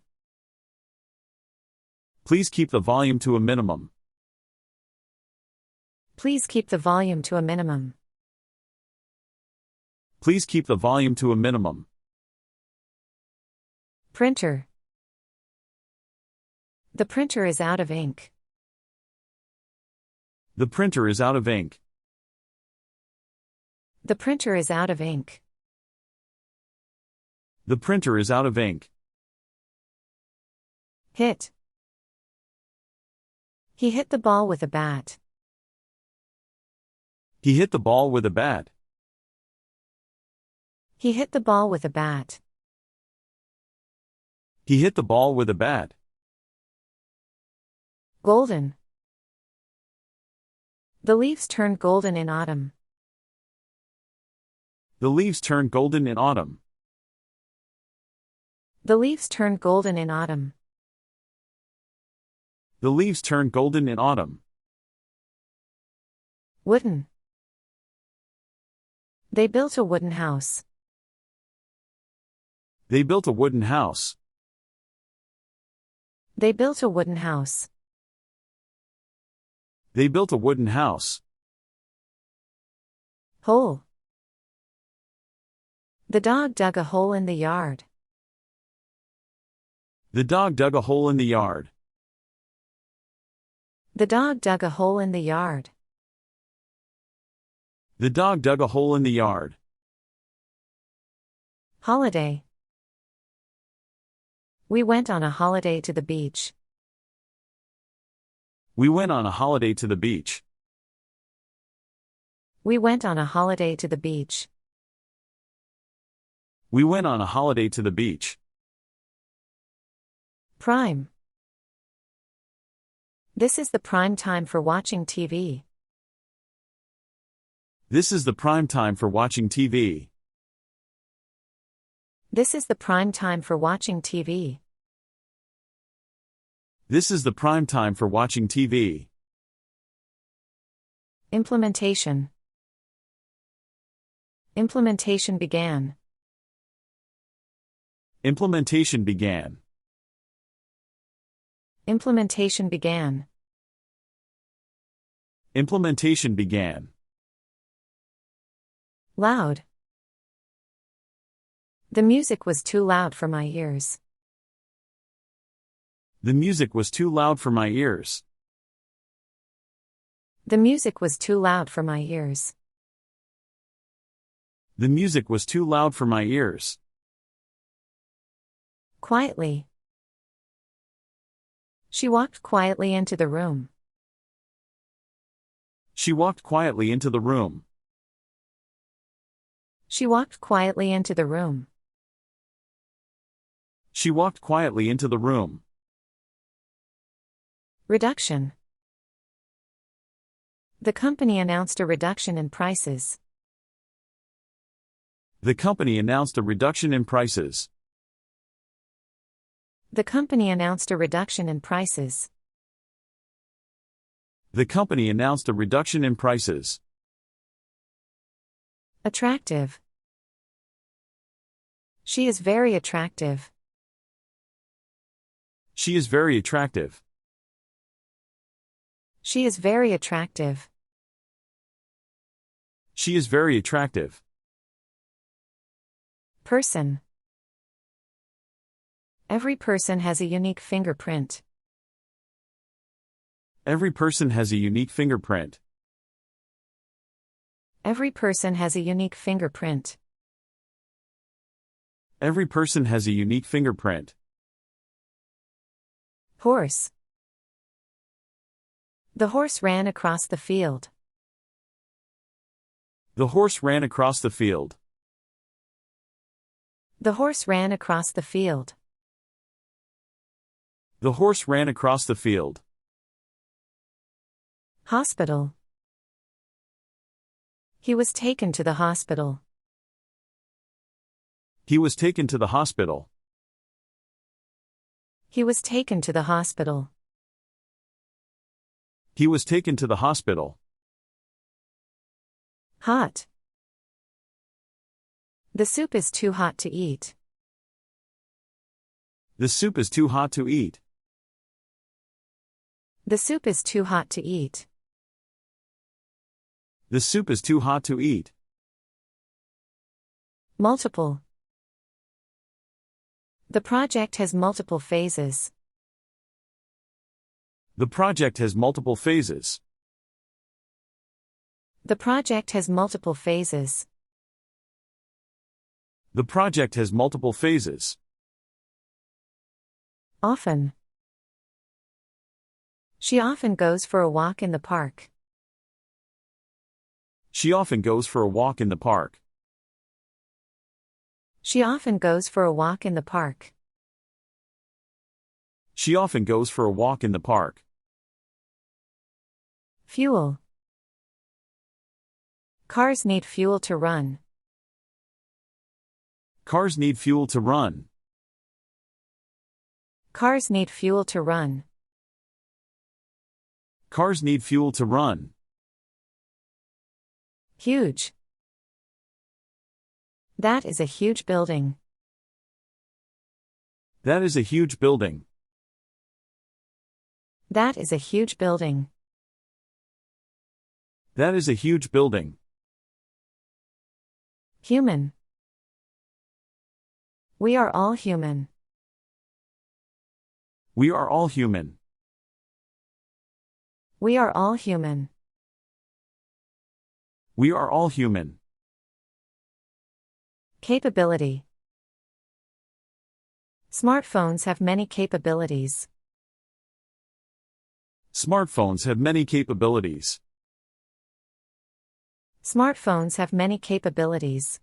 Please keep the volume to a minimum. Please keep the volume to a minimum. Please keep the volume to a minimum. Printer. The printer is out of ink. The printer is out of ink. The printer is out of ink. The printer is out of ink. Hit. He hit the ball with a bat. He hit the ball with a bat. He hit the ball with a bat. He hit the ball with a bat. Golden. The leaves turned golden in autumn. The leaves turned golden in autumn. The leaves turned golden in autumn. The leaves turned golden in autumn. Wooden. They built a wooden house. They built a wooden house. They built a wooden house. They built a wooden house. Hole. The dog dug a hole in the yard. The dog dug a hole in the yard. The dog dug a hole in the yard. The dog dug a hole in the yard. Holiday. We went on a holiday to the beach. We went on a holiday to the beach. We went on a holiday to the beach. We went on a holiday to the beach. Prime. This is the prime time for watching TV. This is the prime time for watching TV. This is the prime time for watching TV. This is the prime time for watching TV. Implementation. Implementation began. Implementation began. Implementation began. Implementation began. Loud. The music was too loud for my ears. The music was too loud for my ears. The music was too loud for my ears. The music was too loud for my ears. Quietly. She walked quietly into the room. She walked quietly into the room. She walked quietly into the room. She walked quietly into the room. Reduction. The company announced a reduction in prices. The company announced a reduction in prices. The company announced a reduction in prices. The company announced a reduction in prices. Attractive. She is very attractive. She is very attractive. She is very attractive. She is very attractive. Person. Every person has a unique fingerprint. Every person has a unique fingerprint. Every person has a unique fingerprint. Every person has a unique fingerprint. Horse. The horse ran across the field. The horse ran across the field. The horse ran across the field. The horse ran across the field. Hospital. He was taken to the hospital. He was taken to the hospital. He was taken to the hospital. He was taken to the hospital. Hot. The soup is too hot to eat. The soup is too hot to eat. The soup is too hot to eat. The soup is too hot to eat. Multiple. The project has multiple phases. The project has multiple phases. The project has multiple phases. The project has multiple phases. Often. She often goes for a walk in the park. She often goes for a walk in the park. She often goes for a walk in the park. She often goes for a walk in the park. Fuel. Cars need fuel to run. Cars need fuel to run. Cars need fuel to run. Cars need fuel to run. Huge. That is a huge building. That is a huge building. That is a huge building. That is a huge building. Human. We are all human. We are all human. We are all human. We are all human. Capability. Smartphones have many capabilities. Smartphones have many capabilities. Smartphones have many capabilities.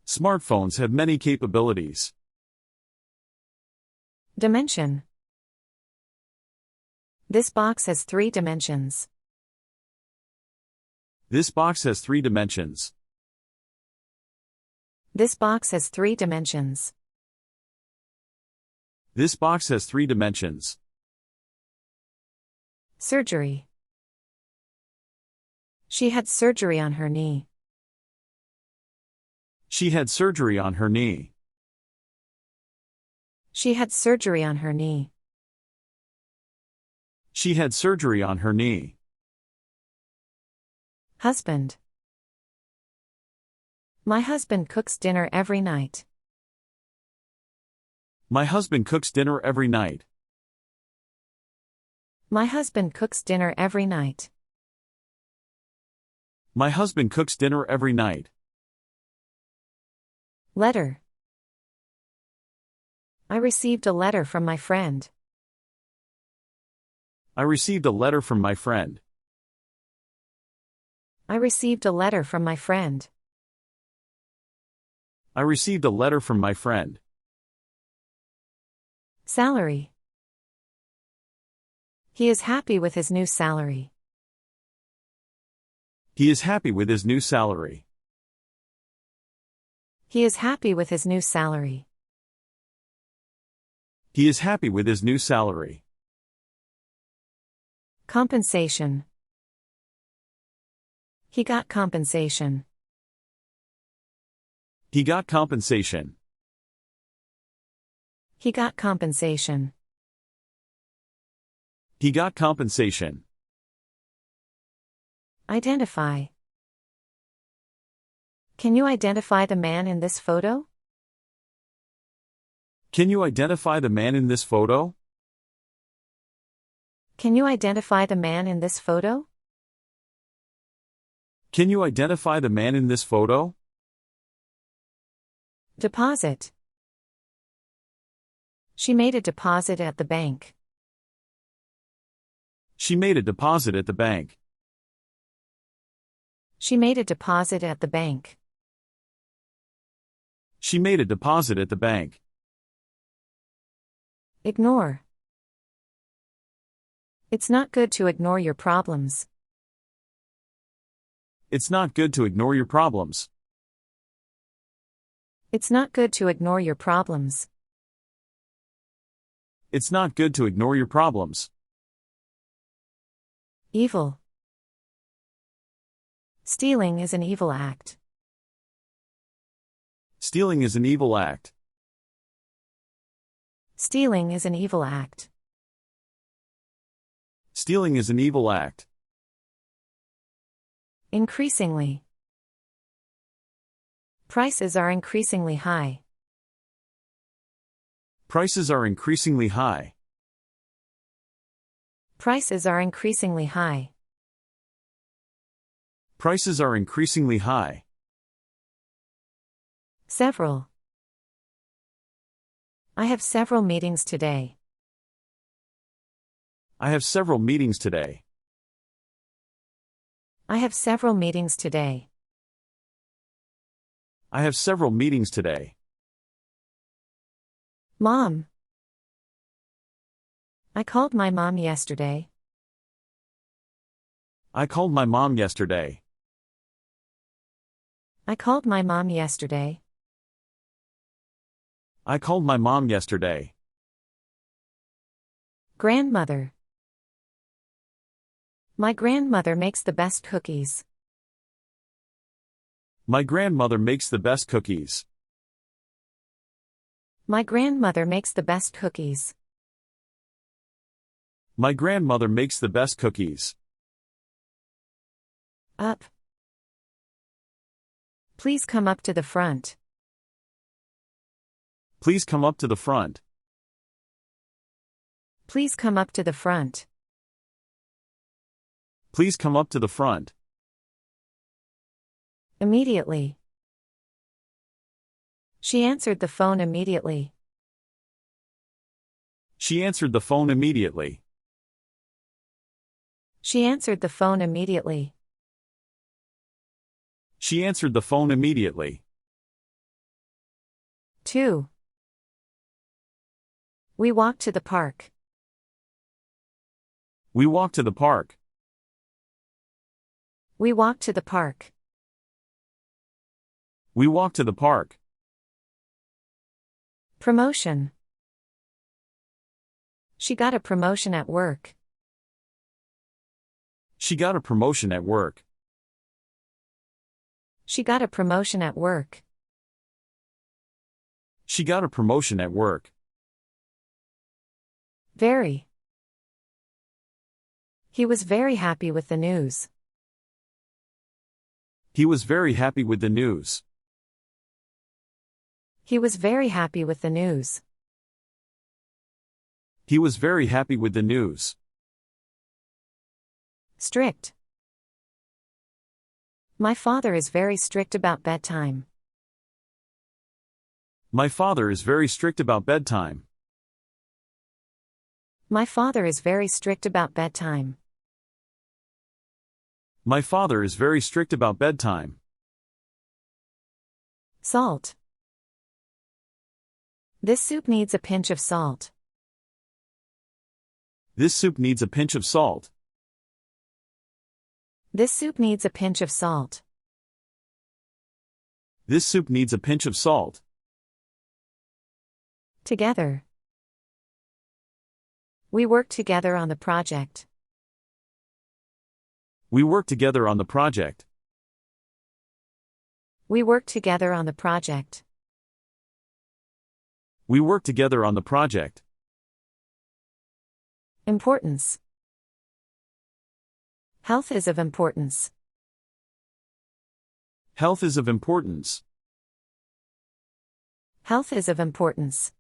Smartphones have many capabilities. Dimension. This box has 3 dimensions. This box has 3 dimensions. This box has 3 dimensions. This box has 3 dimensions. Surgery. She had surgery on her knee. She had surgery on her knee. She had surgery on her knee. She had surgery on her knee. Husband. My husband cooks dinner every night. My husband cooks dinner every night. My husband cooks dinner every night. My husband cooks dinner every night. Letter. I received a letter from my friend. I received a letter from my friend. I received a letter from my friend. I received a letter from my friend. Salary. He is happy with his new salary. He is happy with his new salary. He is happy with his new salary. He is happy with his new salary. Compensation. He got compensation. He got compensation. He got compensation. He got compensation. Identify. Can you identify the man in this photo? Can you identify the man in this photo? Can you identify the man in this photo? Can you identify the man in this photo? Deposit. She made a deposit at the bank. She made a deposit at the bank. She made a deposit at the bank. She made a deposit at the bank. Ignore. It's not good to ignore your problems. It's not good to ignore your problems. It's not good to ignore your problems. It's not good to ignore your problems. Evil. Stealing is an evil act. Stealing is an evil act. Stealing is an evil act. Stealing is an evil act. Increasingly. Prices are increasingly high. Prices are increasingly high. Prices are increasingly high. Prices are increasingly high. Several. I have several meetings today. I have several meetings today. I have several meetings today. I have several meetings today. Mom. I called my mom yesterday. I called my mom yesterday. I called my mom yesterday. I called my mom yesterday. Grandmother. My grandmother makes the best cookies. My grandmother makes the best cookies. My grandmother makes the best cookies. My grandmother makes the best cookies. Up. Please come up to the front. Please come up to the front. Please come up to the front. Please come up to the front. Immediately. She answered the phone immediately. She answered the phone immediately. She answered the phone immediately. She answered the phone immediately. 2. We walked to the park. We walked to the park. We walked to the park. We walked to the park. Promotion. She got a promotion at work. She got a promotion at work. She got a promotion at work. She got a promotion at work. Very. He was very happy with the news. He was very happy with the news. He was very happy with the news. He was very happy with the news. Strict. My father is very strict about bedtime. My father is very strict about bedtime. My father is very strict about bedtime. My father is very strict about bedtime. Salt. This soup needs a pinch of salt. This soup needs a pinch of salt. This soup needs a pinch of salt. This soup needs a pinch of salt. Together. We worked together on the project. We worked together on the project. We worked together on the project. We worked together on the project. Importance. Health is of importance. Health is of importance. Health is of importance.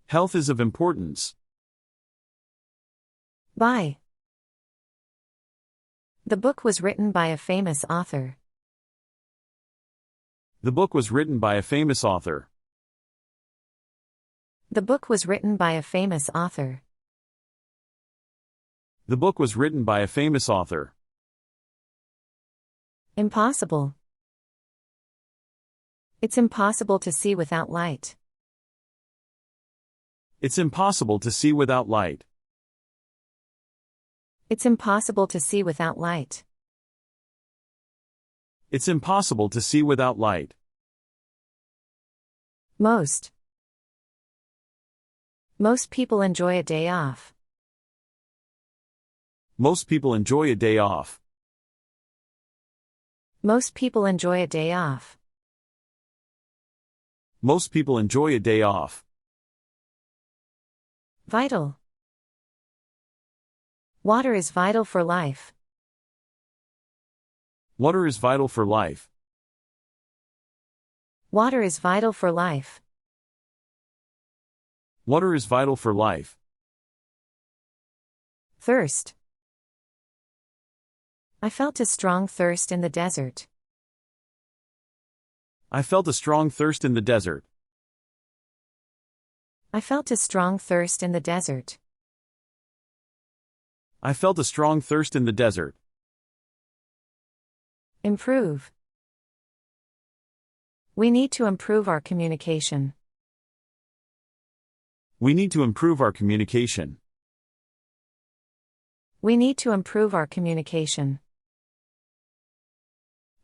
Health is of importance. By. The book was written by a famous author. The book was written by a famous author. The book was written by a famous author. The book was written by a famous author. Impossible. It's impossible to see without light. It's impossible to see without light. It's impossible to see without light. It's impossible to see without light. Most. Most people enjoy a day off. Most people enjoy a day off. Most people enjoy a day off. Most people enjoy a day off. Vital. Water is vital for life. Water is vital for life. Water is vital for life. Water is vital for life. Thirst. I felt a strong thirst in the desert. I felt a strong thirst in the desert. I felt a strong thirst in the desert. I felt a strong thirst in the desert. Improve. We need to improve our communication. We need to improve our communication. We need to improve our communication.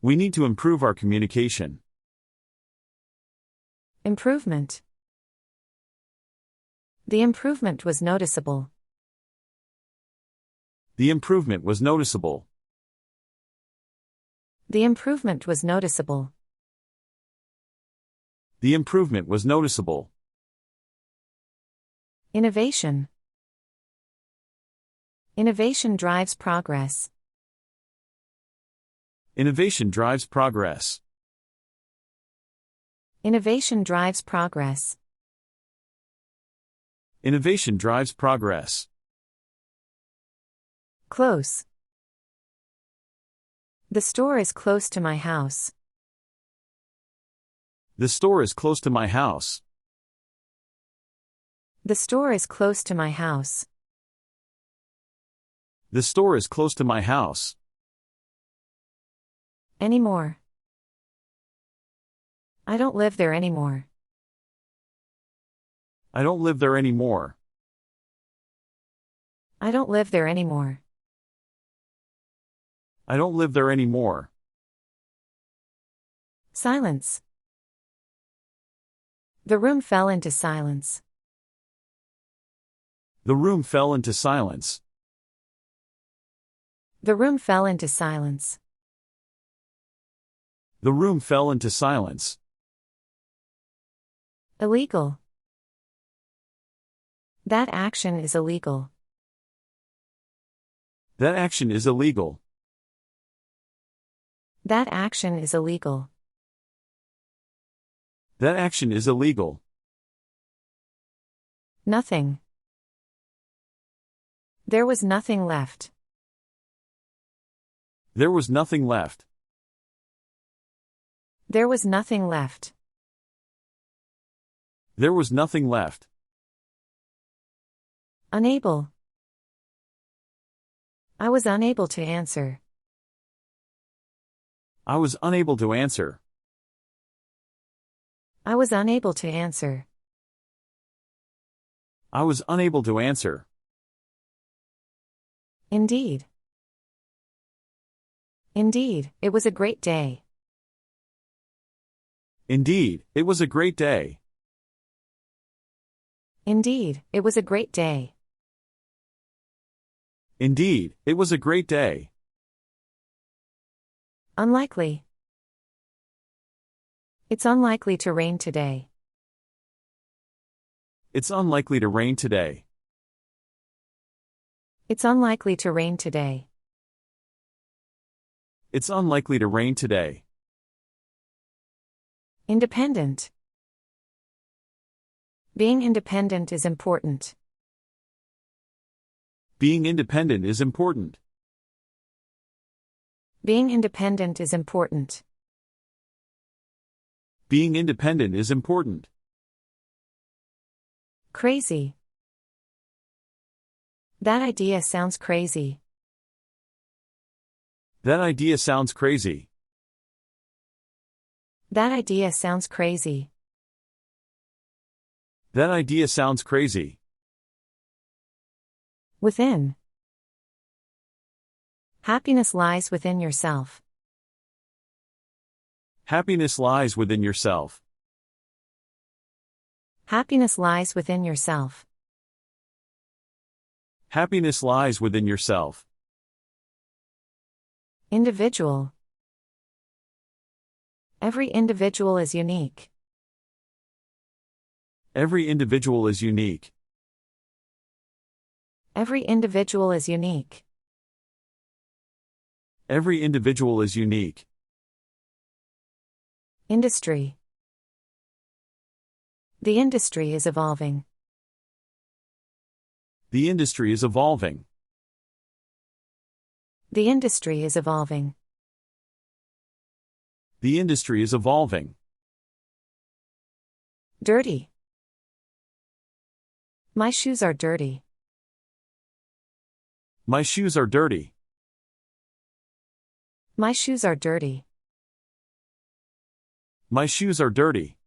We need to improve our communication. Improvement. The improvement was noticeable. The improvement was noticeable. The improvement was noticeable. The improvement was noticeable. Innovation. Innovation drives progress. Innovation drives progress. Innovation drives progress. Innovation drives progress. Close. The store is close to my house. The store is close to my house. The store is close to my house. The store is close to my house. Anymore. I don't live there anymore. I don't live there anymore. I don't live there anymore. I don't live there anymore. Silence. The room fell into silence. The room fell into silence. The room fell into silence. The room fell into silence. Illegal. That action is illegal. That action is illegal. That action is illegal. That action is illegal. Nothing. There was nothing left. There was nothing left. There was nothing left. There was nothing left. Unable. I was unable to answer. I was unable to answer. I was unable to answer. I was unable to answer. Indeed. Indeed, it was a great day. Indeed, it was a great day. Indeed, it was a great day. Indeed, it was a great day. Unlikely. It's unlikely to rain today. It's unlikely to rain today. It's unlikely to rain today. It's unlikely to rain today. Independent. Being independent is important. Being independent is important. Being independent is important. Being independent is important. Crazy. That idea sounds crazy. That idea sounds crazy. That idea sounds crazy. That idea sounds crazy. Within. Happiness lies within yourself. Happiness lies within yourself. Happiness lies within yourself. Happiness lies within yourself. Individual. Every individual is unique. Every individual is unique. Every individual is unique. Every individual is unique. Industry. The industry is evolving. The industry is evolving. The industry is evolving. The industry is evolving. Dirty. My shoes are dirty. My shoes are dirty. My shoes are dirty. My shoes are dirty.